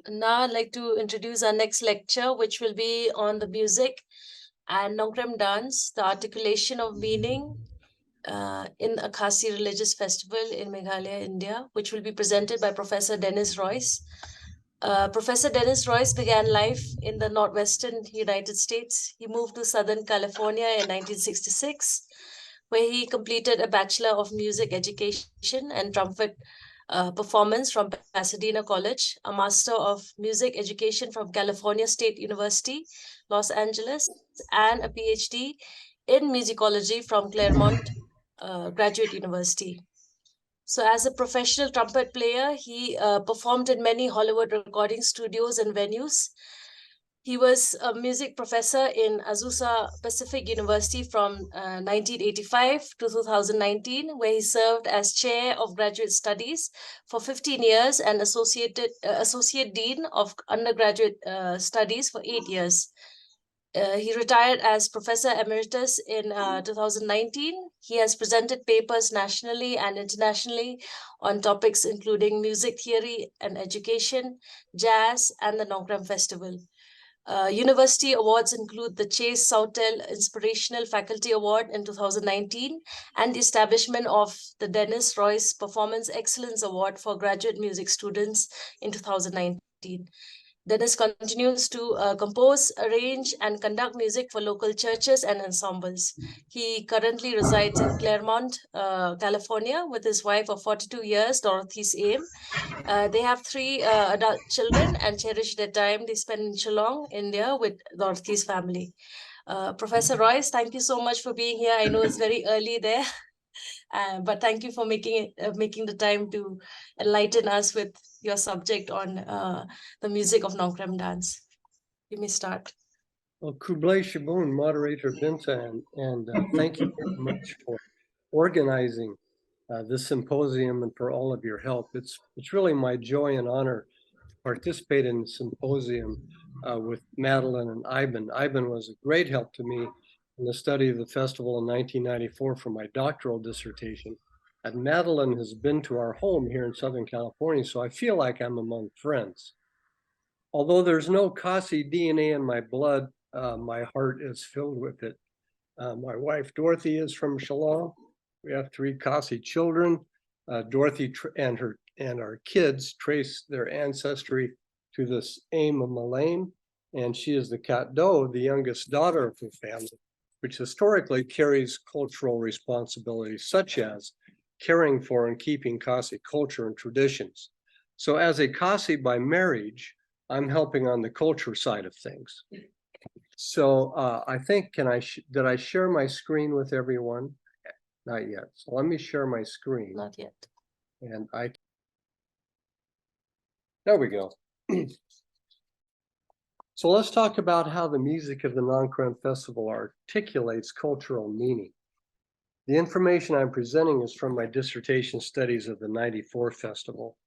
now I'd like to introduce our next lecture, which will be on the music and Nonkrem Dance, the articulation of meaning in a Khasi religious festival in Meghalaya, India, which will be presented by Professor Dennis Royce. Professor Dennis Royce began life in the northwestern United States. He moved to Southern California in 1966, where he completed a Bachelor of Music Education and Trumpet performance from Pasadena College, a Master of Music Education from California State University, Los Angeles, and a PhD in musicology from Claremont Graduate University. So as a professional trumpet player, he performed in many Hollywood recording studios and venues. He was a music professor in Azusa Pacific University from 1985 to 2019, where he served as chair of graduate studies for 15 years and associate dean of undergraduate studies for 8 years. He retired as Professor Emeritus in 2019. He has presented papers nationally and internationally on topics including music theory and education, jazz, and the Nonkrem Festival. University awards include the Chase Sautel Inspirational Faculty Award in 2019 and the establishment of the Dennis Royce Performance Excellence Award for graduate music students in 2019. Dennis continues to compose, arrange, and conduct music for local churches and ensembles. He currently resides in Claremont, California, with his wife of 42 years, Dorothy Syiem. They have 3 adult children and cherish their time they spend in Shillong, India, with Dorothy's family. Professor Royce, thank you so much for being here. I know it's very early there, but thank you for making the time to enlighten us with your subject on the music of Nonkrem dance. You may start. Well, Kublai Shabun, moderator Binta, and thank you very much for organizing this symposium and for all of your help. It's really my joy and honor to participate in the symposium with Madeline and Ivan. Ivan was a great help to me in the study of the festival in 1994 for my doctoral dissertation. And Madeline has been to our home here in Southern California, so I feel like I'm among friends. Although there's no Khasi DNA in my blood, my heart is filled with it. My wife, Dorothy, is from Shyllong. We have 3 Khasi children. Dorothy and our kids trace their ancestry to the Syiem of Khyrim, and she is the Kat Do, the youngest daughter of the family, which historically carries cultural responsibilities such as caring for and keeping Khasi culture and traditions. So as a Khasi by marriage, I'm helping on the culture side of things. So I think, did I share my screen with everyone? Not yet. So let me share my screen. Not yet. And there we go. So let's talk about how the music of the Nonkrem Festival articulates cultural meaning. The information I'm presenting is from my dissertation studies of the '94 festival.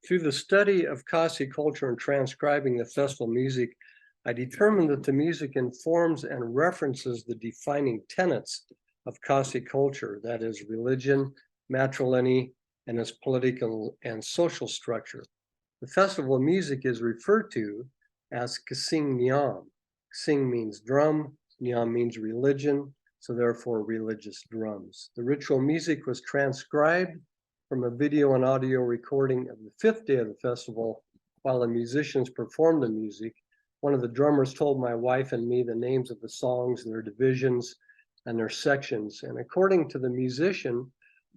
Through the study of Khasi culture and transcribing the festival music, I determined that the music informs and references the defining tenets of Khasi culture, that is religion, matrilineal, and its political and social structure. The festival music is referred to as Kasing Nyam. Kasing means drum, Nyam means religion, so therefore religious drums. The ritual music was transcribed from a video and audio recording of the 5th day of the festival. While the musicians performed the music, one of the drummers told my wife and me the names of the songs, their divisions, and their sections. And according to the musician,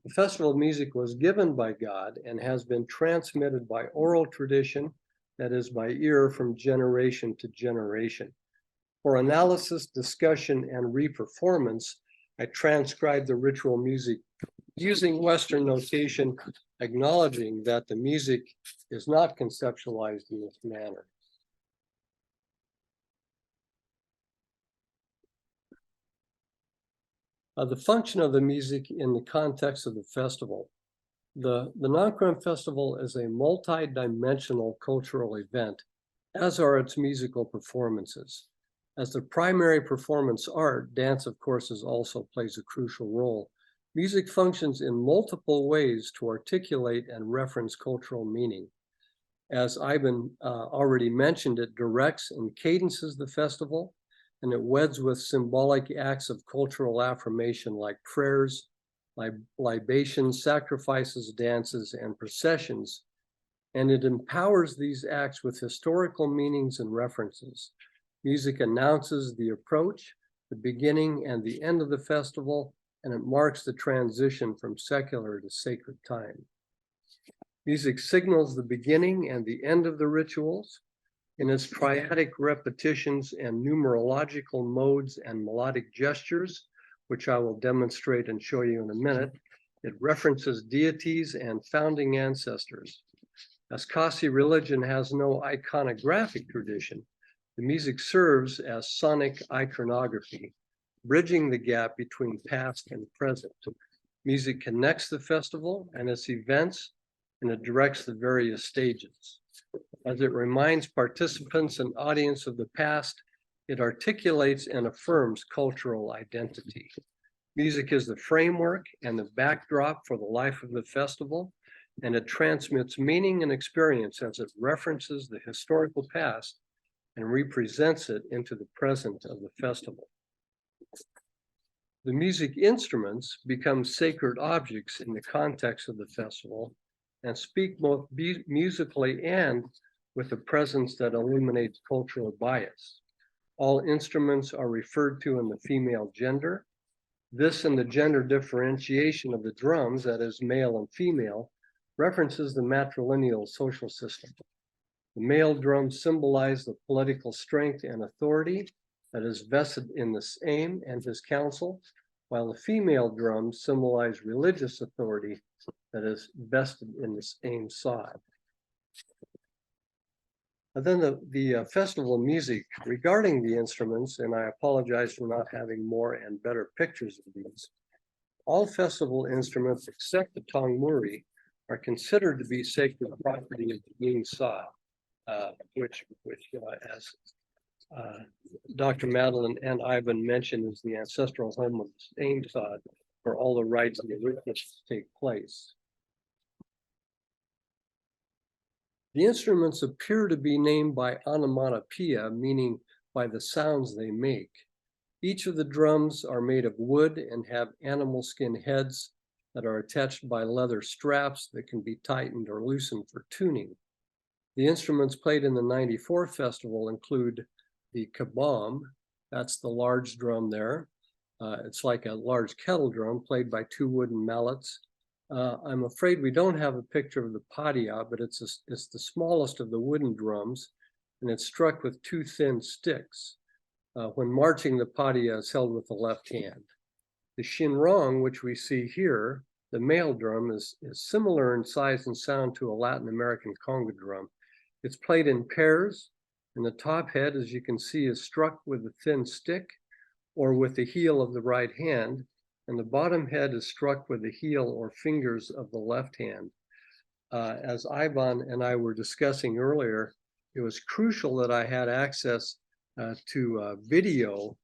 the festival music was given by God and has been transmitted by oral tradition, that is by ear, from generation to generation. For analysis, discussion, and reperformance, I transcribed the ritual music using Western notation, acknowledging that the music is not conceptualized in this manner. The function of the music in the context of the festival. The Nonkrem Festival is a multi-dimensional cultural event, as are its musical performances. As the primary performance art, dance, of course, also plays a crucial role. Music functions in multiple ways to articulate and reference cultural meaning. As Ivan already mentioned, it directs and cadences the festival, and it weds with symbolic acts of cultural affirmation like prayers, libations, sacrifices, dances, and processions. And it empowers these acts with historical meanings and references. Music announces the approach, the beginning, and the end of the festival, and it marks the transition from secular to sacred time. Music signals the beginning and the end of the rituals. In its triadic repetitions and numerological modes and melodic gestures, which I will demonstrate and show you in a minute, it references deities and founding ancestors. As Khasi religion has no iconographic tradition, the music serves as sonic iconography, bridging the gap between past and present. Music connects the festival and its events, and it directs the various stages. As it reminds participants and audience of the past, it articulates and affirms cultural identity. Music is the framework and the backdrop for the life of the festival, and it transmits meaning and experience as it references the historical past and represents it into the present of the festival. The music instruments become sacred objects in the context of the festival and speak both musically and with a presence that illuminates cultural bias. All instruments are referred to in the female gender. This and the gender differentiation of the drums, that is male and female, references the matrilineal social system. The male drums symbolize the political strength and authority that is vested in the Syiem and his council, while the female drums symbolize religious authority that is vested in the Syiem side. And then the festival music regarding the instruments, and I apologize for not having more and better pictures of these. All festival instruments except the tongmuri are considered to be sacred property of the Ying Sa, which as Dr. Madeline and Ivan mentioned, is the ancestral home of the Syiem side, where all the rites and the rituals take place. The instruments appear to be named by onomatopoeia, meaning by the sounds they make. Each of the drums are made of wood and have animal skin heads that are attached by leather straps that can be tightened or loosened for tuning. The instruments played in the 94 festival include the kabam, that's the large drum there. It's like a large kettle drum played by two wooden mallets. I'm afraid we don't have a picture of the padia, but it's the smallest of the wooden drums, and it's struck with two thin sticks. When marching, the padia is held with the left hand. The shinrong, which we see here, the male drum, is similar in size and sound to a Latin American conga drum. It's played in pairs, and the top head, as you can see, is struck with a thin stick or with the heel of the right hand, and the bottom head is struck with the heel or fingers of the left hand. As Ivan and I were discussing earlier, it was crucial that I had access to video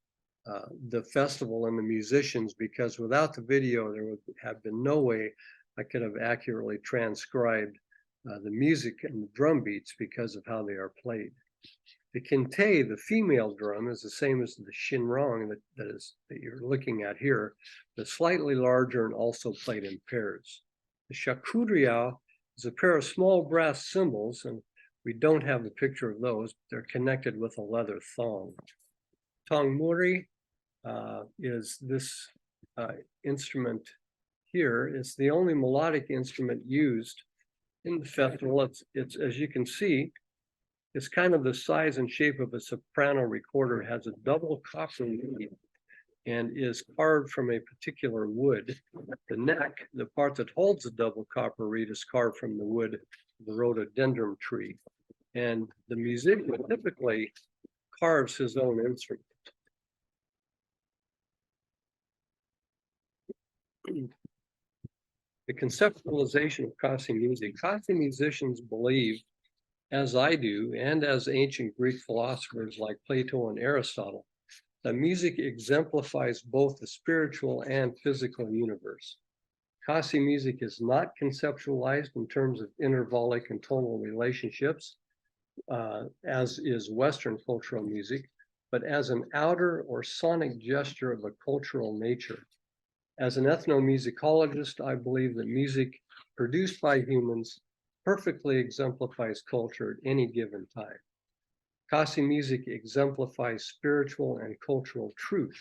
the festival and the musicians, because without the video, there would have been no way I could have accurately transcribed the music and the drum beats because of how they are played. The kente, the female drum, is the same as the shinrong that you're looking at here, but slightly larger and also played in pairs. The shakudriao is a pair of small brass cymbals, and we don't have the picture of those. They're connected with a leather thong. Tongmuri is this instrument here. It's the only melodic instrument used in the festival. It's as you can see, it's kind of the size and shape of a soprano recorder. It has a double copper reed and is carved from a particular wood. The neck, the part that holds the double copper reed, is carved from the wood of the rhododendron tree. And the musician typically carves his own instrument. The conceptualization of Khasi music. Khasi musicians believe, as I do, and as ancient Greek philosophers like Plato and Aristotle, that music exemplifies both the spiritual and physical universe. Khasi music is not conceptualized in terms of intervallic and tonal relationships, as is Western cultural music, but as an outer or sonic gesture of a cultural nature. As an ethnomusicologist, I believe that music produced by humans perfectly exemplifies culture at any given time. Khasi music exemplifies spiritual and cultural truth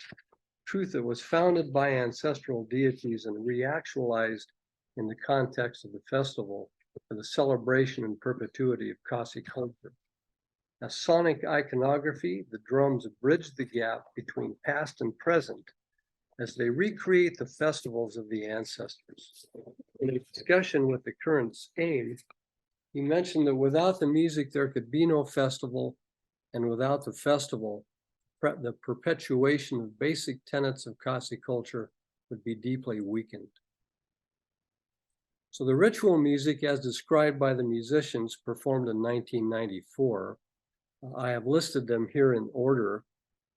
that was founded by ancestral deities and reactualized in the context of the festival for the celebration and perpetuity of Khasi culture. As sonic iconography, the drums bridge the gap between past and present as they recreate the festivals of the ancestors. In a discussion with the current Syiem, he mentioned that without the music, there could be no festival, and without the festival, the perpetuation of basic tenets of Khasi culture would be deeply weakened. So the ritual music, as described by the musicians, performed in 1994. I have listed them here in order,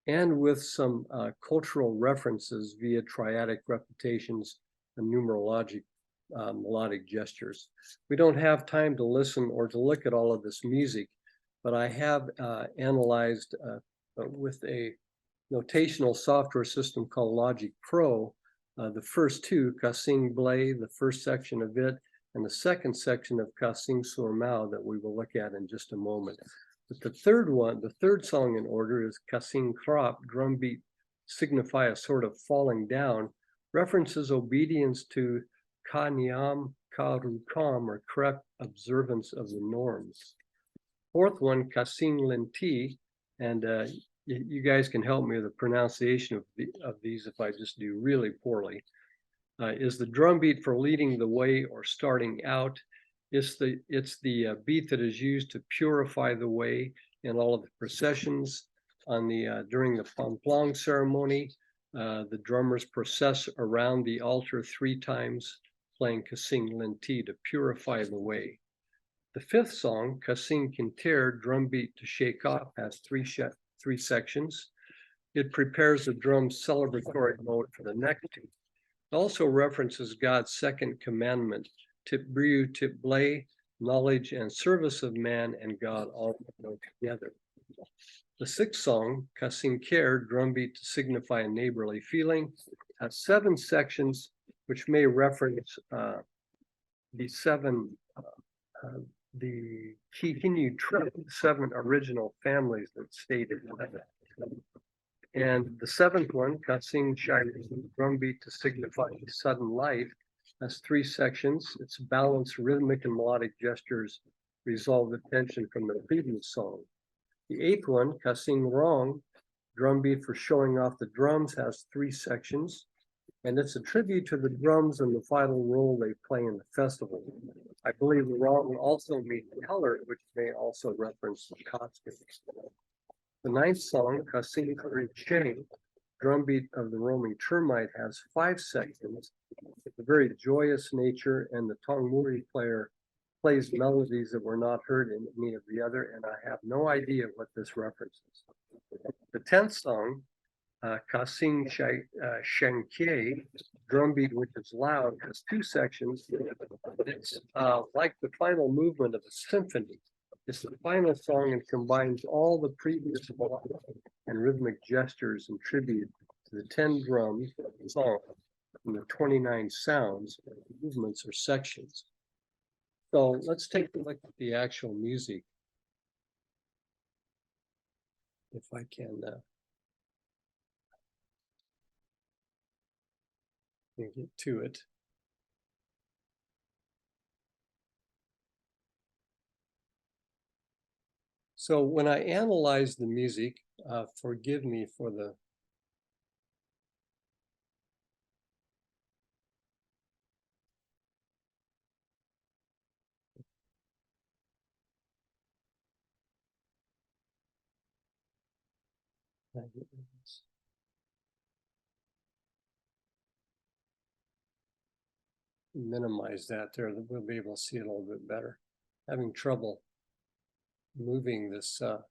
and with some cultural references via triadic repetitions and numerologic melodic gestures. We don't have time to listen or to look at all of this music, but I have analyzed with a notational software system called Logic Pro, the first two, Khasi Blei, the first section of it, and the second section of Kasing Sur Mao that we will look at in just a moment. But the third song in order is Kasing Krop, drumbeat signify a sort of falling down, references obedience to Ka Niam, Ka Rukam, or correct observance of the norms. Fourth one, Kasing Linti, and you guys can help me with the pronunciation of these if I just do really poorly, is the drum beat for leading the way or starting out. It's the beat that is used to purify the way in all of the processions. During the Pomblang ceremony, the drummers process around the altar 3 times, playing Kasing Linti to purify the way. The fifth song, Kasing Kintir, drum beat to shake off, has 3 sections. It prepares the drum's celebratory mode for the next 2. It also references God's second commandment, Tip Briu, Tip Blei, knowledge and service of man and God all go together. The sixth song, Kasing Care, drumbeat to signify a neighborly feeling, has 7 sections, which may reference the 7 original families that stayed in heaven. And the 7th one, Kasing Shai, drumbeat to signify sudden life, has 3 sections. Its balanced rhythmic and melodic gestures resolve the tension from the previous song. The 8th one, Kasing Rong, drumbeat for showing off the drums, has 3 sections, and it's a tribute to the drums and the vital role they play in the festival. I believe the Rong also means color, which may also reference the costumes. The 9th song, Kasing Cheng, drumbeat of the roaming termite, has 5 sections. It's a very joyous nature, and the Tongmuri player plays melodies that were not heard in any of the other, and I have no idea what this references. The 10th song, Kasing Shenkie, drumbeat which is loud, has 2 sections. It's like the final movement of a symphony. It's the final song and combines all the previous melodic and rhythmic gestures and tribute to the 10 drums of the song and the 29 sounds, movements, or sections. So let's take a look at the actual music. If I can get to it. So when I analyze the music, forgive me for the minimize that there, we'll be able to see it a little bit better. Having trouble moving this for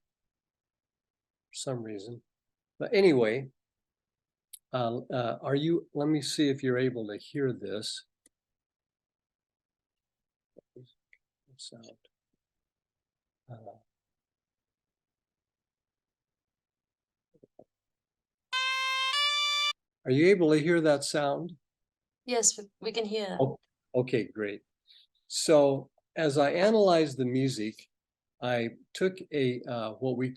some reason. But anyway, let me see if you're able to hear this. Sound. Are you able to hear that sound? Yes, we can hear. Oh, okay, great. So as I analyzed the music, I took what we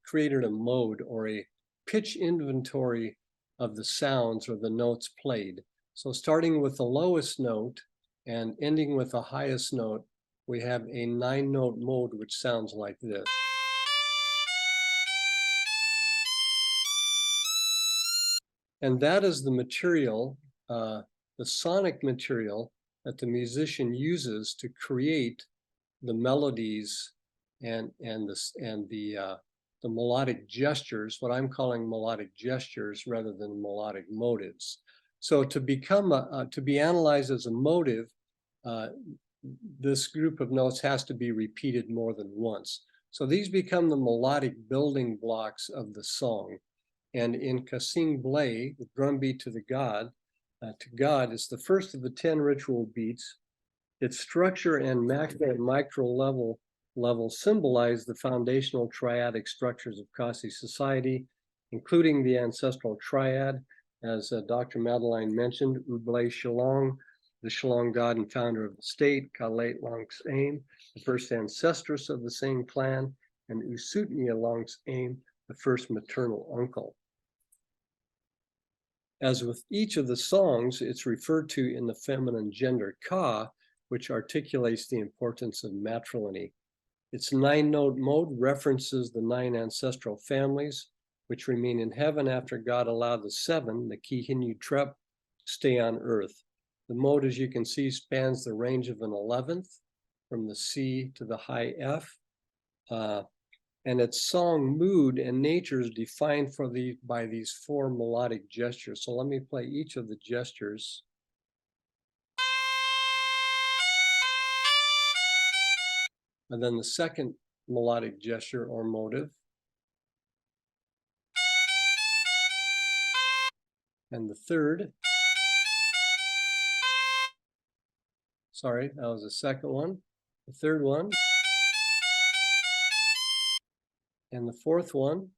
created a mode or a pitch inventory of the sounds or the notes played. So starting with the lowest note and ending with the highest note, we have a 9-note mode, which sounds like this. And that is the material, the sonic material that the musician uses to create the melodies and the melodic gestures, what I'm calling melodic gestures rather than melodic motives. So to be analyzed as a motive, this group of notes has to be repeated more than once. So these become the melodic building blocks of the song. And in Kasing Blei, the drum beat to God is the first of the 10 ritual beats. Its structure and macro and micro level symbolize the foundational triadic structures of Khasi society, including the ancestral triad, as Dr. Madeline mentioned, Lei Shyllong, the Shyllong god and founder of the state, Ka Blei Synshar, the first ancestress of the same clan, and Usutnia Long's-Aim, the first maternal uncle. As with each of the songs, it's referred to in the feminine gender Ka, which articulates the importance of matrimony. Its 9-note mode references the 9 ancestral families, which remain in heaven after God allowed the 7, the Kihinyu Trep, to stay on earth. The mode, as you can see, spans the range of an 11th from the C to the high F. And its song mood and nature is defined by these 4 melodic gestures. So let me play each of the gestures. And then the second melodic gesture or motive. And the third. Sorry, that was the second one. The third one. And the fourth one.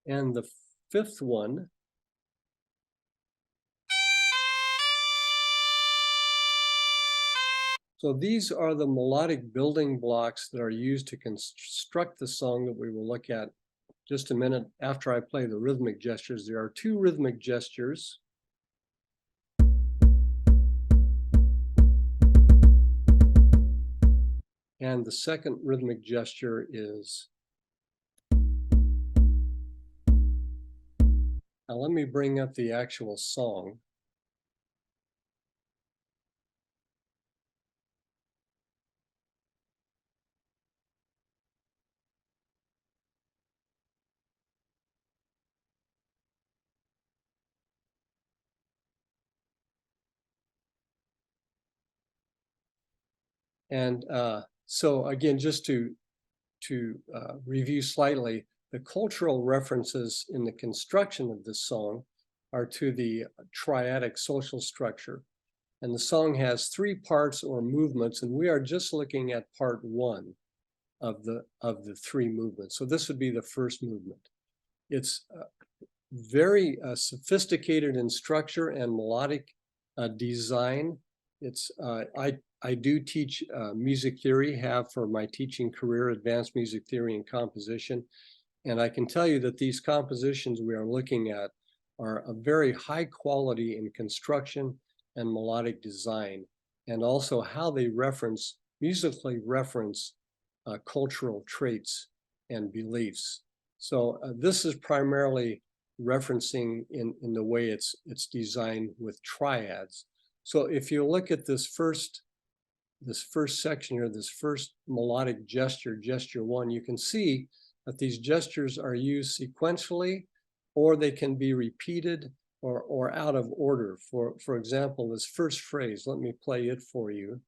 And the fifth one. So these are the melodic building blocks that are used to construct the song that we will look at just a minute after I play the rhythmic gestures. There are 2 rhythmic gestures. And the second rhythmic gesture is. Now let me bring up the actual song. And so again, just to review slightly, the cultural references in the construction of this song are to the triadic social structure. And the song has 3 parts or movements, and we are just looking at part 1 of the 3 movements. So this would be the first movement. It's very sophisticated in structure and melodic design. It's I do teach music theory, have for my teaching career, advanced music theory and composition. And I can tell you that these compositions we are looking at are a very high quality in construction and melodic design, and also how they musically reference cultural traits and beliefs. So this is primarily referencing in the way it's designed with triads. So if you look at this first section here, this first melodic gesture, gesture 1, you can see that these gestures are used sequentially, or they can be repeated or out of order. For example, this first phrase, let me play it for you.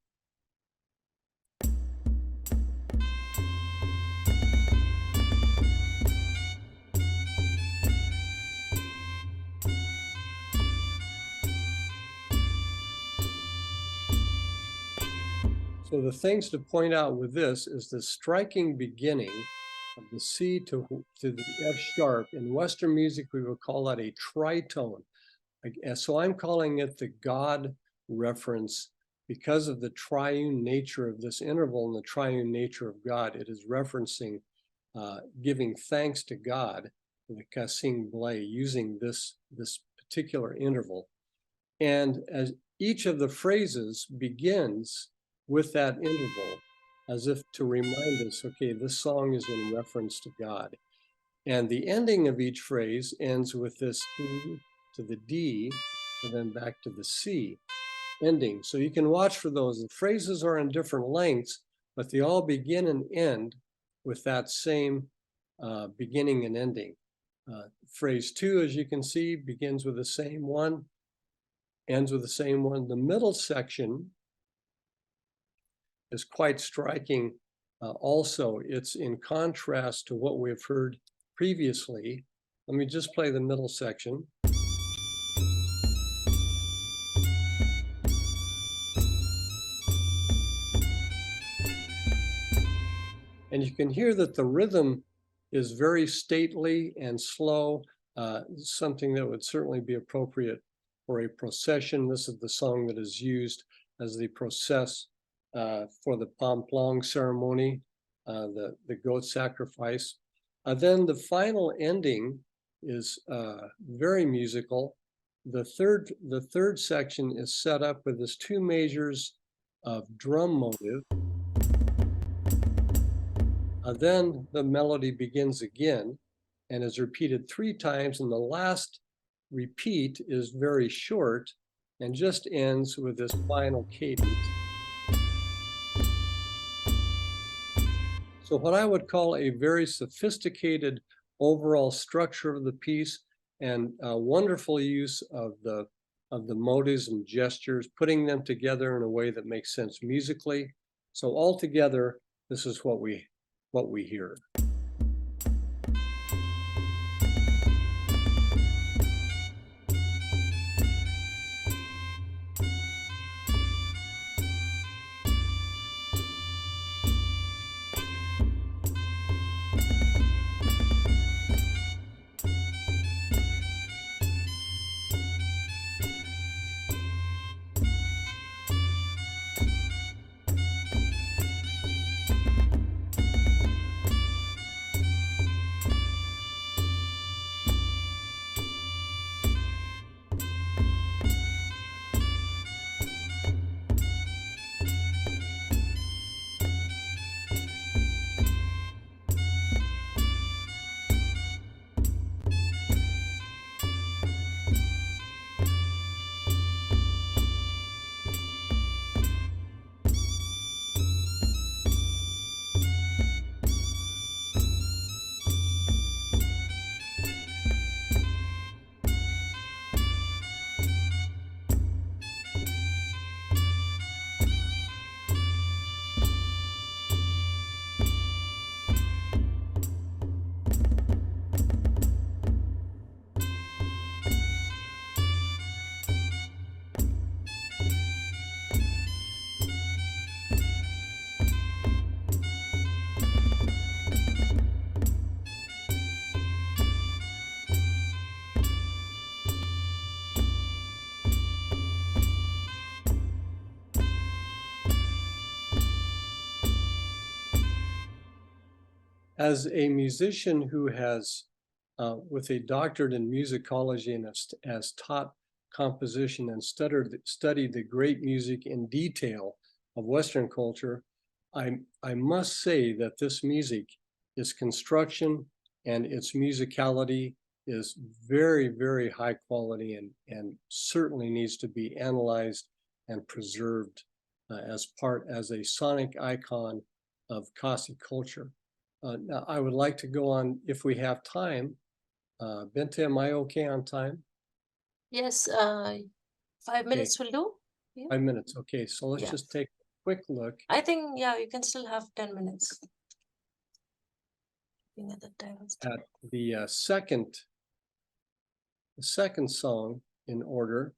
So the things to point out with this is the striking beginning of the C to the F sharp. In Western music, we would call that a tritone. So I'm calling it the God reference because of the triune nature of this interval and the triune nature of God. It is referencing giving thanks to God, the Khasi Blei, using this particular interval. And as each of the phrases begins with that interval, as if to remind us, okay, this song is in reference to God. And the ending of each phrase ends with this C to the D, and then back to the C ending. So you can watch for those. The phrases are in different lengths, but they all begin and end with that same beginning and ending. Phrase 2, as you can see, begins with the same one, ends with the same one. The middle section is quite striking. Also, it's in contrast to what we've heard previously. Let me just play the middle section. And you can hear that the rhythm is very stately and slow, something that would certainly be appropriate for a procession. This is the song that is used as the process for the Pomblang ceremony, the goat sacrifice. Then the final ending is very musical. The third section is set up with this 2 measures of drum motive. Then the melody begins again and is repeated 3 times, and the last repeat is very short and just ends with this final cadence. So what I would call a very sophisticated overall structure of the piece, and a wonderful use of the motives and gestures, putting them together in a way that makes sense musically. So altogether, this is what we hear. As a musician who has, with a doctorate in musicology and has taught composition and studied the great music in detail of Western culture, I must say that this music, its construction and its musicality is very, very high quality and certainly needs to be analyzed and preserved as a sonic icon of Khasi culture. Now, I would like to go on if we have time. Bente, am I okay on time? Yes, 5 minutes will do. Yeah. 5 minutes. Okay, so let's Yeah. just take a quick look. I think, yeah, you can still have 10 minutes. At the time. At the second song in order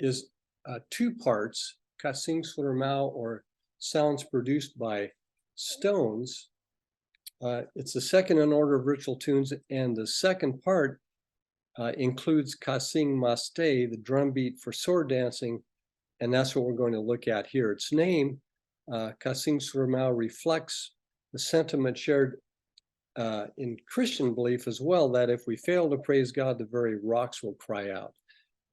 is 2 parts, Kasing Surmao, or sounds produced by stones. It's the second in order of ritual tunes, and the second part includes Kasing Maste, the drum beat for sword dancing, and that's what we're going to look at here. Its name, Kasing Surmao, reflects the sentiment shared in Christian belief as well, that if we fail to praise God, the very rocks will cry out.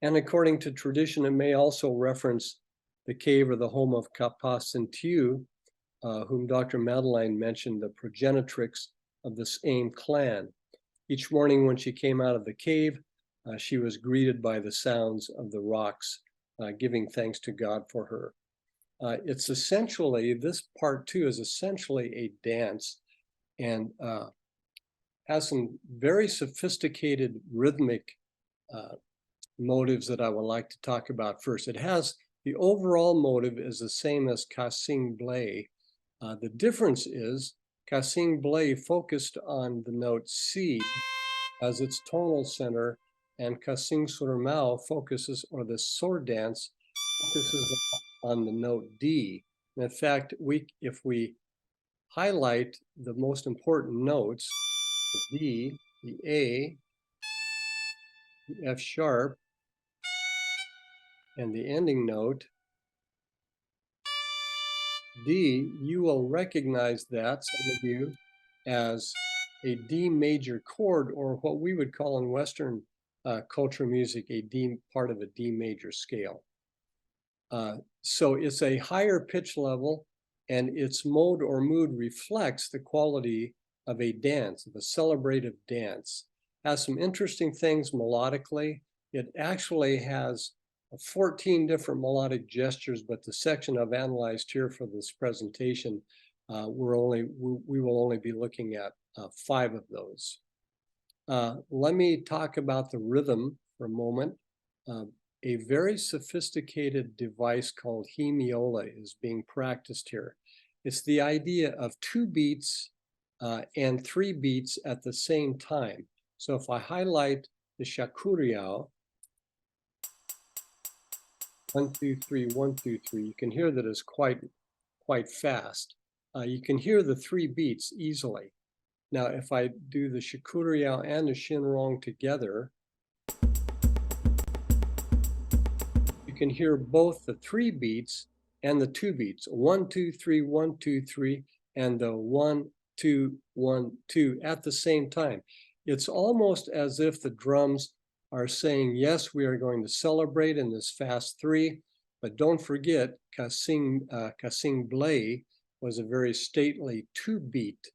And according to tradition, it may also reference the cave or the home of Kapa Sintiu, whom Dr. Madeline mentioned, the progenitrix of the same clan. Each morning when she came out of the cave, she was greeted by the sounds of the rocks, giving thanks to God for her. It's essentially, this part 2 is essentially a dance and has some very sophisticated rhythmic motives that I would like to talk about first. It has, the overall motive is the same as Kasing Blei. The difference is Kasing Blei focused on the note C as its tonal center, and Kasing Surmao focuses, or the sword dance, focuses on the note D. And in fact, if we highlight the most important notes, the D, the A, the F sharp, and the ending note, D, you will recognize that, some of you, as a D major chord, or what we would call in Western culture music, a D, part of a D major scale. So it's a higher pitch level, and its mode or mood reflects the quality of a dance, of a celebrative dance. Has some interesting things melodically. It actually has 14 different melodic gestures, but the section I've analyzed here for this presentation, we will only be looking at 5 of those. Let me talk about the rhythm for a moment. A very sophisticated device called hemiola is being practiced here. It's the idea of 2 beats and 3 beats at the same time. So if I highlight the shakuriao, 1, 2, 3, 1, 2, 3, you can hear that it's quite fast. You can hear the 3 beats easily. Now, if I do the shakuriao and the shinrong together, you can hear both the 3 beats and the 2 beats, 1, 2, 3, 1, 2, 3, and the 1, 2, 1, 2 at the same time. It's almost as if the drums are saying, yes, we are going to celebrate in this fast 3, but don't forget, Khasi Blei was a very stately 2-beat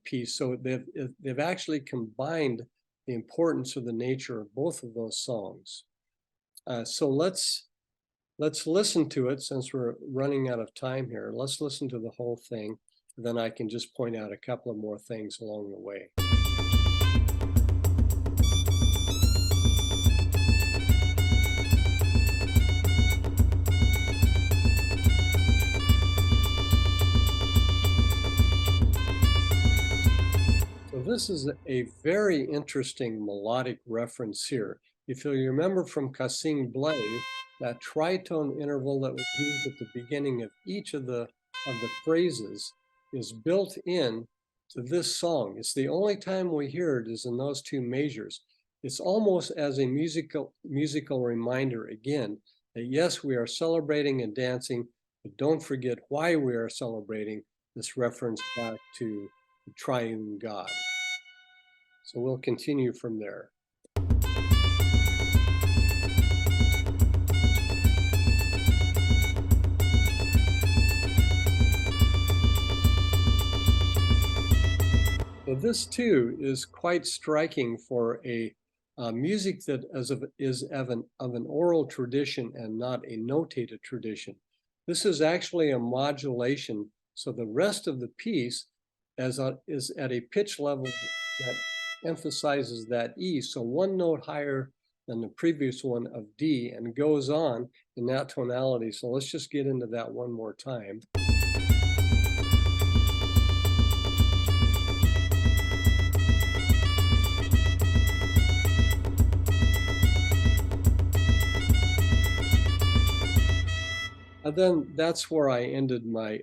piece. So they've actually combined the importance of the nature of both of those songs. So let's listen to it, since we're running out of time here. Let's listen to the whole thing. Then I can just point out a couple of more things along the way. So this is a very interesting melodic reference here. If you remember from Khasi Blei, that tritone interval that was used at the beginning of each of the phrases is built in to this song. It's the only time we hear it is in those 2 measures. It's almost as a musical reminder again that yes, we are celebrating and dancing, but don't forget why we are celebrating, this reference back to the triune God. So we'll continue from there. So this too is quite striking for a music that is of an oral tradition and not a notated tradition. This is actually a modulation. So the rest of the piece is at a pitch level that emphasizes that E. So 1 note higher than the previous one of D, and goes on in that tonality. So let's just get into that one more time. And then that's where I ended my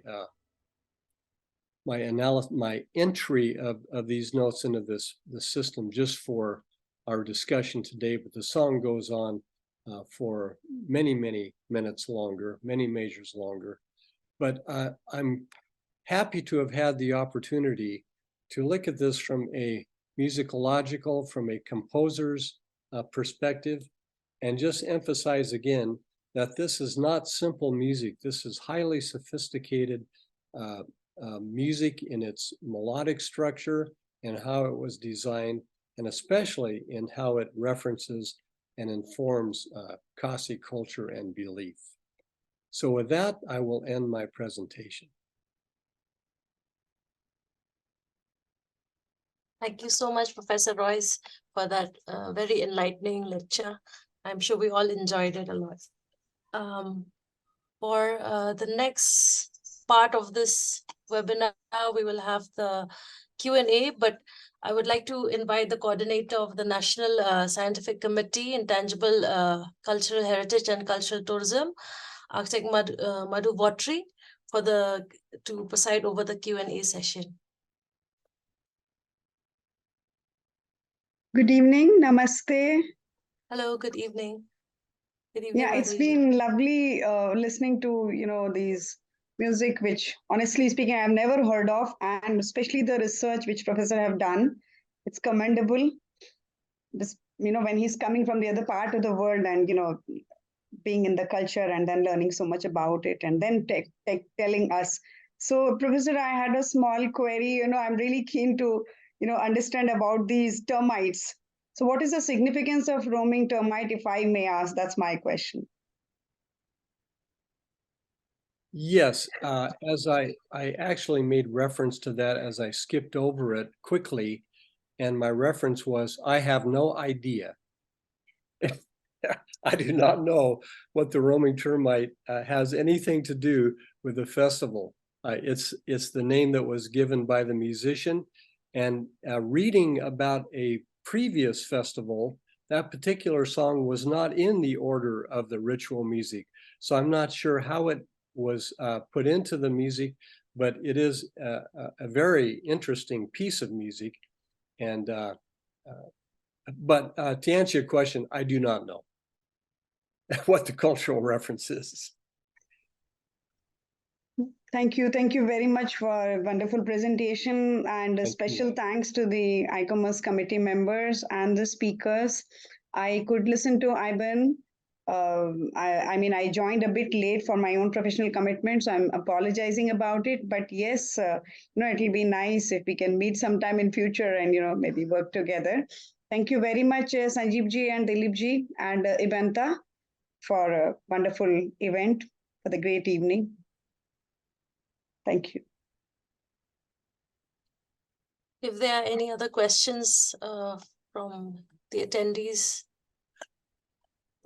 my entry of these notes into the system, just for our discussion today. But the song goes on for many minutes longer, many measures longer. But I'm happy to have had the opportunity to look at this from a musicological, from a composer's perspective, and just emphasize again that this is not simple music. This is highly sophisticated music in its melodic structure and how it was designed, and especially in how it references and informs Khasi culture and belief. So with that, I will end my presentation. Thank you so much, Professor Royce, for that very enlightening lecture. I'm sure we all enjoyed it a lot. For the next part of this webinar, we will have the Q&A, but I would like to invite the coordinator of the National Scientific Committee, Intangible Cultural Heritage and Cultural Tourism, Architect Madhu Votri, to preside over the Q&A session. Good evening, namaste. Hello, good evening. Good evening, Yeah, it's Madhuji. been lovely listening to, these music, which honestly speaking, I've never heard of, and especially the research which professor have done. It's commendable. This, when he's coming from the other part of the world and, being in the culture and then learning so much about it and then telling us. So, Professor, I had a small query. I'm really keen to, understand about these termites. So, what is the significance of roaming termite, if I may ask? That's my question. Yes, as I actually made reference to that as I skipped over it quickly, and my reference was, I have no idea. I do not know what the roaming termite has anything to do with the festival. It's the name that was given by the musician, and reading about a previous festival, that particular song was not in the order of the ritual music. So I'm not sure how it was put into the music, but it is a very interesting piece of music. And but to answer your question, I do not know what the cultural reference is. Thank you. Thank you very much for a wonderful presentation, and a special thanks to the ICOMOS committee members and the speakers. I could listen to Ivan. I joined a bit late for my own professional commitments, so I'm apologizing about it. But yes, it'll be nice if we can meet sometime in future and, maybe work together. Thank you very much, Sanjeev ji and Dilip ji and Ibanta, for a wonderful event, for the great evening. Thank you. If there are any other questions from the attendees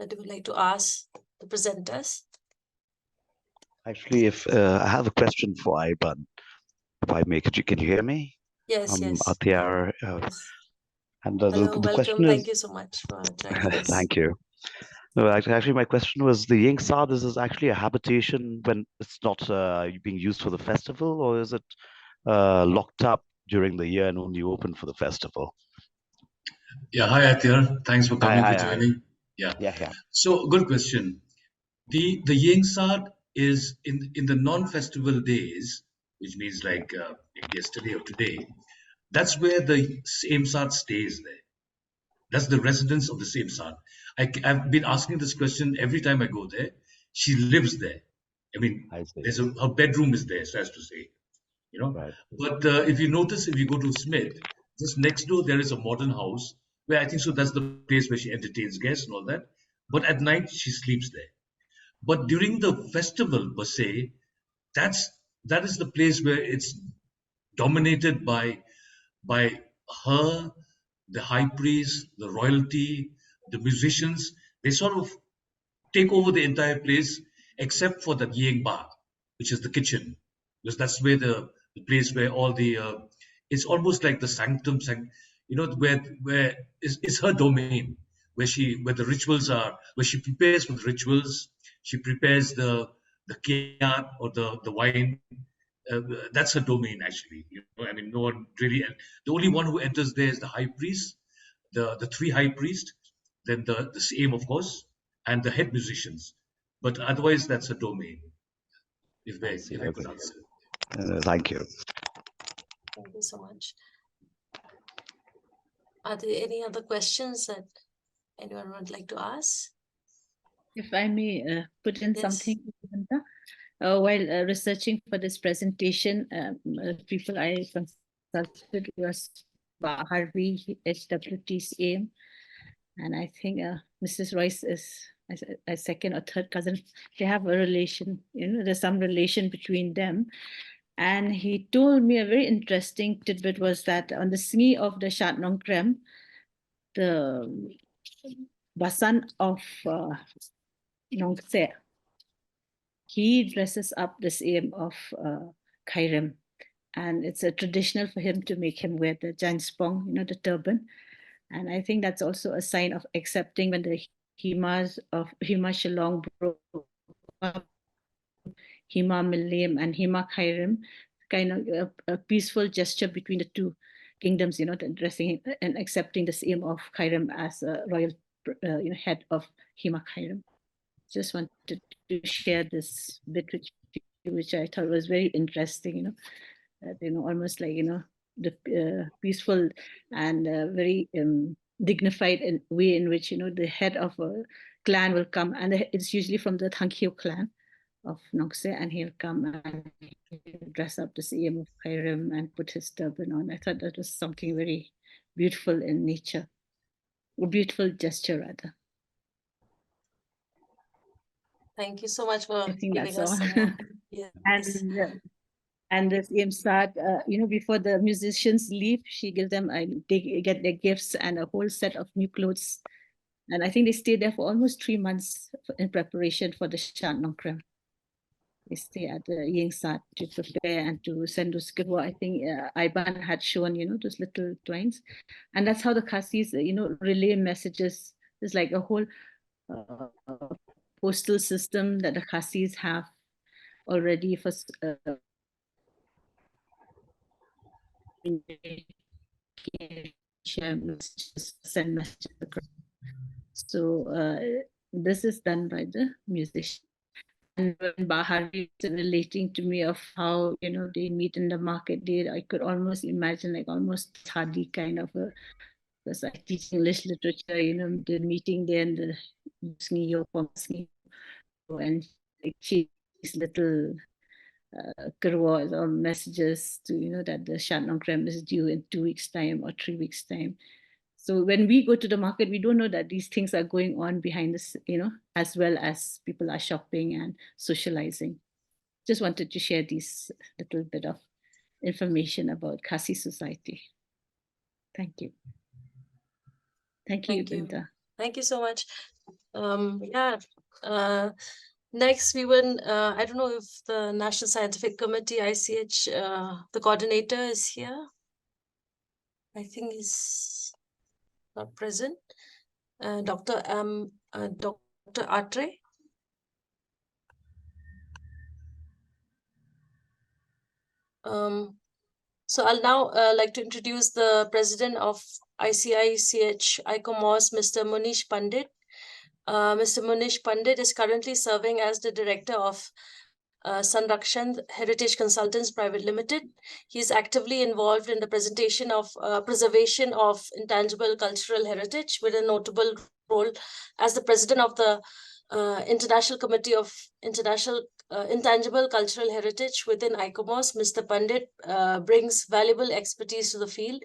that you would like to ask the presenters. Actually, if I have a question for Ivan, if I may, can you hear me? Yes, yes. Attire, Yes. and Hello, the welcome. question is, Thank you so much for joining us. thank you. No, actually, my question was, the Yingsa, this is actually a habitation when it's not being used for the festival, or is it locked up during the year and only open for the festival? Yeah, hi Attire. Thanks for coming Hi. for joining. Yeah. Yeah. So good question. The Yengsad is in the non-festival days, which means like yesterday or today. That's where the Samesat stays there. That's the residence of the Samesat. I've been asking this question every time I go there. She lives there. I mean, I see. her bedroom is there, so as to say, Right. But if you notice, if you go to Smith, just next door there is a modern house where I think so that's the place where she entertains guests and all that. But at night she sleeps there. But during the festival per se, that is the place where it's dominated by her, the high priest, the royalty, the musicians. They sort of take over the entire place except for the Yeng Ba, which is the kitchen, because that's where the place where all the it's almost like the sanctum, where it's her domain, where the rituals are, where she prepares for the rituals, she prepares the kiat or the wine. That's her domain actually. I mean, no one really. The only one who enters there is the high priest, the three high priests, then the Syiem, of course, and the head musicians. But otherwise, that's a domain. If I could answer. Thank you. Thank you so much. Are there any other questions that anyone would like to ask? If I may put in Yes. something, while researching for this presentation, people I consulted was Harvey, HWT's aim, and I think Mrs. Royce is a second or third cousin. They have a relation, there's some relation between them. And he told me a very interesting tidbit was that on the Sngi of the Shat Nongkrem, the Basan of Nongse, he dresses up the Syiem of Khyrim. And it's a traditional for him to make him wear the janspong, the turban. And I think that's also a sign of accepting when the Himas of Hima Shyllong broke up, Hima Milim and Hima Khyrim, kind of a peaceful gesture between the two kingdoms, addressing and accepting the Syiem of Khyrim as a royal head of Hima Khyrim. Just wanted to share this bit with you, which I thought was very interesting, almost like, the peaceful and very dignified way in which, the head of a clan will come, and it's usually from the Thankyo clan of Nongse, and he'll come and dress up the Syiem of Khyrim and put his turban on. I thought that was something very beautiful in nature, a beautiful gesture rather. Thank you so much for I think giving that's us all. some more. Yes. And the Syiem start, before the musicians leave, she gives them, they get their gifts and a whole set of new clothes. And I think they stay there for almost 3 months in preparation for the Shad Nongkrem. They stay at the Ying Sat to prepare and to send those gifts. I think Iban had shown, those little twines. And that's how the Khasis, relay messages. There's like a whole postal system that the Khasis have already for send messages across. So this is done by the musician. And when Bahari is relating to me of how, they meet in the market day, I could almost imagine like almost Thadi kind of a, because I teach English literature, the meeting there and the and these little kurwas or messages to, that the Shad Nongkrem is due in 2 weeks' time or 3 weeks' time. So when we go to the market, we don't know that these things are going on behind us, as well as people are shopping and socializing. Just wanted to share this little bit of information about Khasi society. Thank you. Thank you, Binta. Thank you so much. Next, we will, I don't know if the National Scientific Committee, ICH, the coordinator is here. I think he's not present. Dr. Atre. So I'll now like to introduce the president of ICICH ICOMOS, Mr. Munish Pandit. Mr. Munish Pandit is currently serving as the director of Sanrakshan Heritage Consultants Private Limited. He is actively involved in the preservation of intangible cultural heritage, with a notable role as the president of the International Committee of Intangible Cultural Heritage within ICOMOS. Mr. Pandit brings valuable expertise to the field.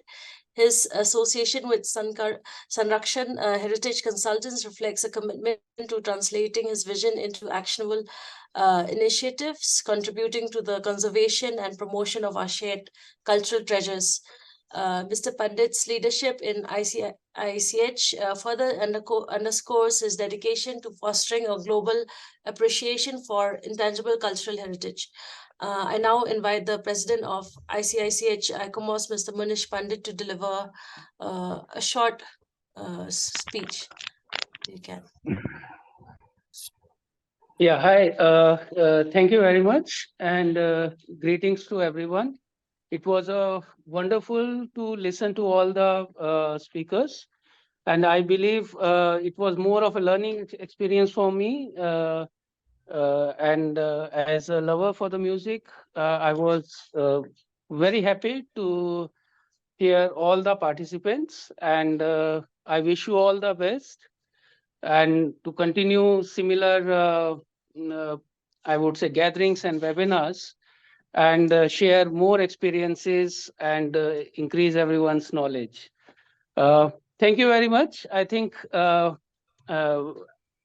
His association with Sanrakshan Heritage Consultants reflects a commitment to translating his vision into actionable initiatives, contributing to the conservation and promotion of our shared cultural treasures. Mr. Pandit's leadership in ICH further underscores his dedication to fostering a global appreciation for intangible cultural heritage. I now invite the president of ICICH ICOMOS, Mr. Munish Pandit, to deliver a short speech. You can. Yeah, hi. Thank you very much, and greetings to everyone. It was wonderful to listen to all the speakers, and I believe it was more of a learning experience for me. And as a lover for the music, I was very happy to hear all the participants, and I wish you all the best, and to continue similar, I would say, gatherings and webinars, and share more experiences and increase everyone's knowledge. Thank you very much. I think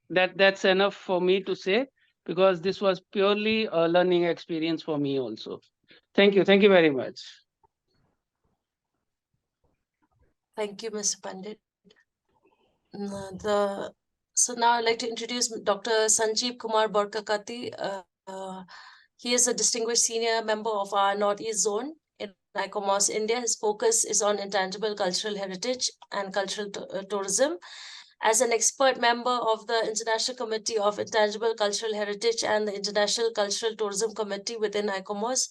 that's enough for me to say, because this was purely a learning experience for me also. Thank you. Thank you very much. Thank you, Mr. Pandit. So now I'd like to introduce Dr. Sanjeev Kumar Borkakati. He is a distinguished senior member of our Northeast Zone in ICOMOS, India. His focus is on intangible cultural heritage and cultural tourism. As an expert member of the International Committee of Intangible Cultural Heritage and the International Cultural Tourism Committee within ICOMOS,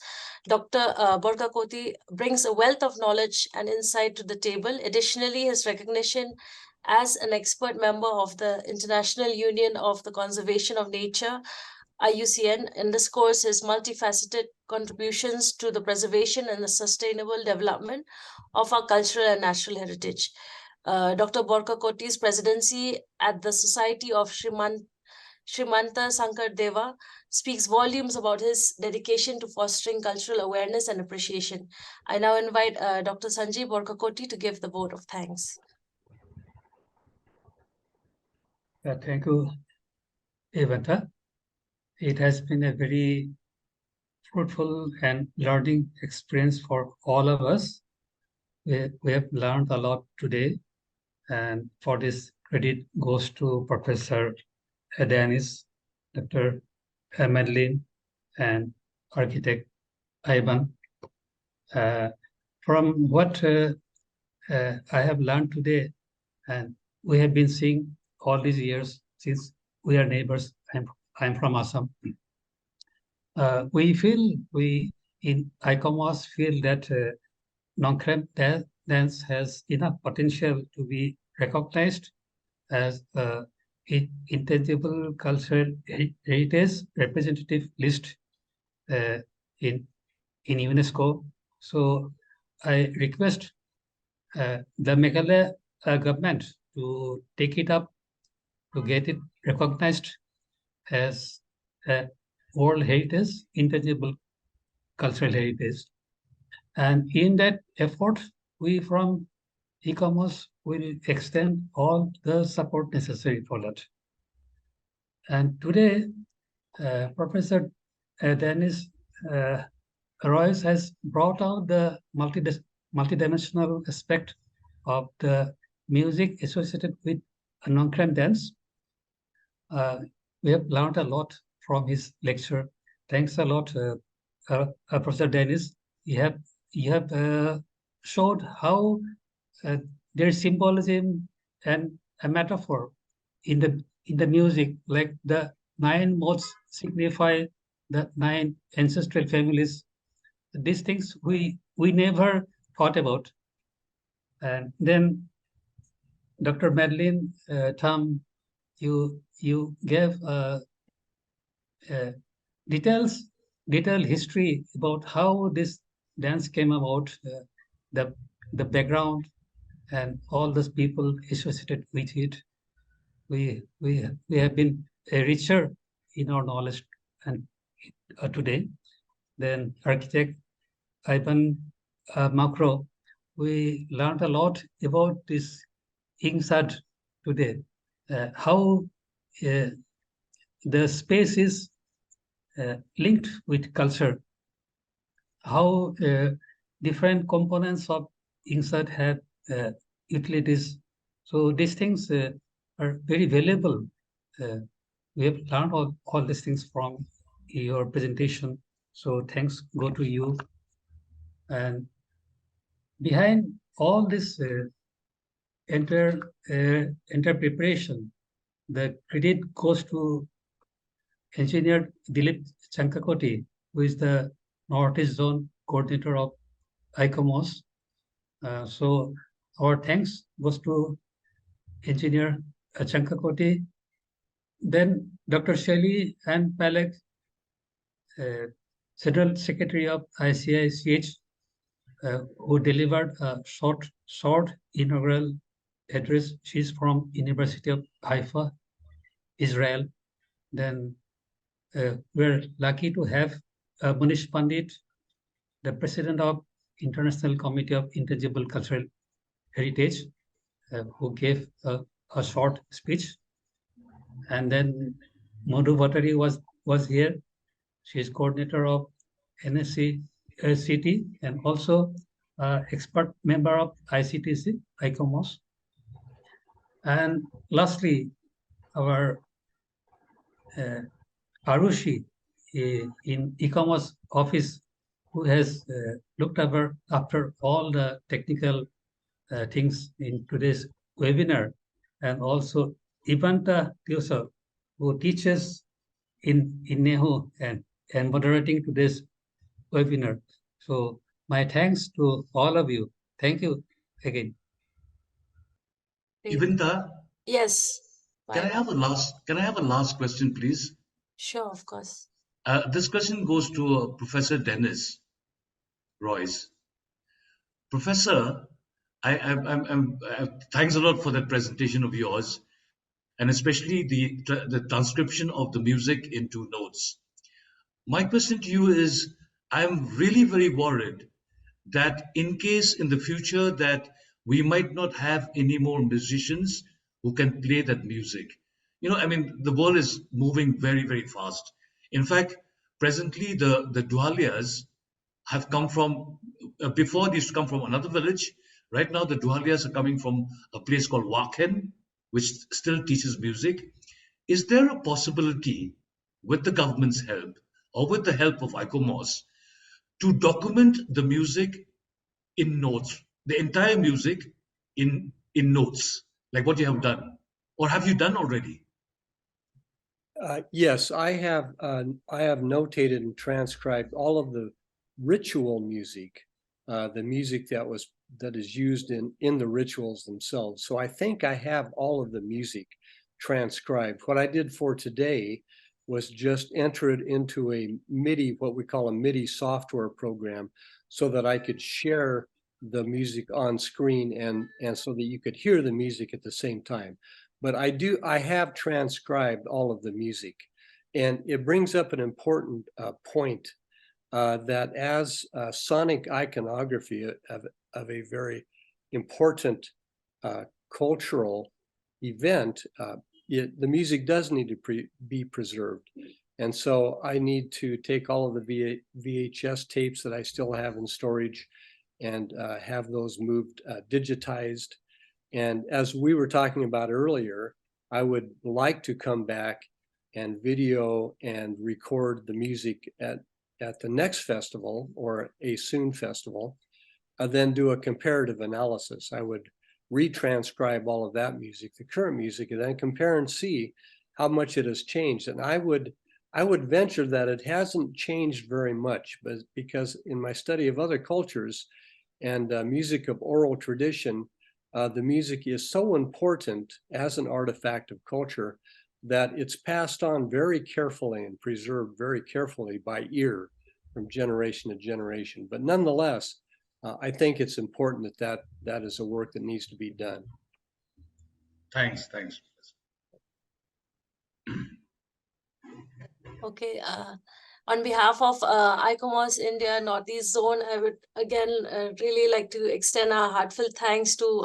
Dr. Borkakoti brings a wealth of knowledge and insight to the table. Additionally, his recognition as an expert member of the International Union of the Conservation of Nature, IUCN, underscores his multifaceted contributions to the preservation and the sustainable development of our cultural and natural heritage. Dr. Borkakoti's presidency at the Society of Srimanta Sankar Deva speaks volumes about his dedication to fostering cultural awareness and appreciation. I now invite Dr. Sanjeev Borkakoti to give the vote of thanks. Thank you, Evanta. It has been a very fruitful and learning experience for all of us. We have learned a lot today, and for this credit goes to Professor Dennis, Dr. Madeline, and architect Ivan. From what I have learned today, and we have been seeing all these years since we are neighbors. I'm from Assam. We in ICOMOS feel that Nonkrem Dance has enough potential to be recognized as intangible cultural heritage representative list in UNESCO. So I request the Meghalaya government to take it up to get it recognized as a World Heritage, Intangible Cultural Heritage. And in that effort, we from ICOMOS will extend all the support necessary for that. And today, Professor Dennis Royce has brought out the multidimensional aspect of the music associated with Nonkrem Dance. We have learned a lot from his lecture. Thanks a lot, Professor Dennis. You have showed how there is symbolism and a metaphor in the music, like the 9 modes signify the 9 ancestral families. These things we never thought about. And then Dr. Madeline Tam, you gave detailed history about how this dance came about, the background, and all those people associated with it. We have been richer in our knowledge and today. Then architect Ivan Makro, we learned a lot about this Ingsad today, how the space is linked with culture, how different components of Ingsad have utilities. So these things are very valuable. We have learned all these things from your presentation. So thanks go to you. And behind all this entire preparation, the credit goes to engineer Dilip Chankakoti, who is the Northeast Zone Coordinator of ICOMOS. So our thanks goes to engineer Chankakoti. Then Dr. Shelley and Palek, General Secretary of ICICH, who delivered a short inaugural address. She's from University of Haifa, Israel. Then we're lucky to have Manish Pandit, the President of International Committee of Intangible Cultural Heritage, who gave a short speech. And then Madhu Bhattari was here. She is coordinator of NSC CT and also expert member of ICTC, ICOMOS. And lastly, our Arushi in ICOMOS office, who has looked after all the technical things in today's webinar. and also Ivanta Tiosa, who teaches in Neho and moderating today's webinar. So my thanks to all of you. Thank you again. Ivanta, Yes. can I Bye. have a last question, please? Sure, of course. This question goes to Professor Dennis Royce. Professor, thanks a lot for that presentation of yours, and especially the transcription of the music into notes. My question to you is, I'm really very worried that in case in the future that we might not have any more musicians who can play that music. You know, I mean, the world is moving very, very fast. In fact, presently the Dualias have come from, before they used to come from another village. Right now, the Dualias are coming from a place called Wakhen, which still teaches music. Is there a possibility, with the government's help or with the help of ICOMOS, to document the music in notes, the entire music in notes, like what you have done? Or have you done already? Yes, I have notated and transcribed all of the ritual music, the music that is used in the rituals themselves. So I think I have all of the music transcribed. What I did for today was just enter it into a MIDI, what we call a MIDI software program, so that I could share the music on screen and so that you could hear the music at the same time. But I have transcribed all of the music, and it brings up an important point that as sonic iconography of a very important cultural event, the music does need to be preserved. And so I need to take all of the VHS tapes that I still have in storage and have those moved, digitized. And as we were talking about earlier, I would like to come back and video and record the music at the next festival or a soon festival, then do a comparative analysis. I would retranscribe all of that music, the current music, and then compare and see how much it has changed. And I would venture that it hasn't changed very much, but because in my study of other cultures and music of oral tradition, the music is so important as an artifact of culture that it's passed on very carefully and preserved very carefully by ear from generation to generation. But nonetheless, I think it's important that is a work that needs to be done. Thanks. Okay. On behalf of ICOMOS India Northeast Zone, I would again really like to extend our heartfelt thanks to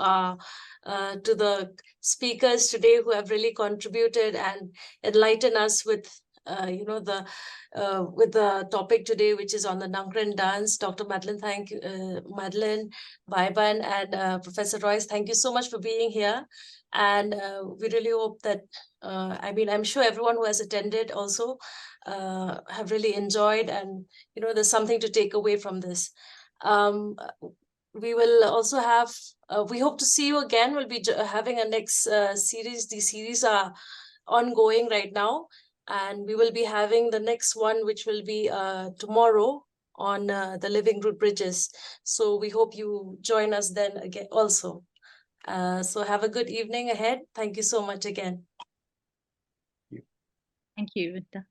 the speakers today who have really contributed and enlightened us with with the topic today, which is on the Nonkrem Dance. Dr. Madeline, thank you, Madeline, Baiban, and Professor Royce, thank you so much for being here. And we really hope that, I'm sure everyone who has attended also have really enjoyed, and there's something to take away from this. We will also have, we hope to see you again. We'll be having a next series. These series are ongoing right now, and we will be having the next one, which will be tomorrow on the Living Root Bridges. So we hope you join us then again also. So have a good evening ahead. Thank you so much again. Thank you, Vita.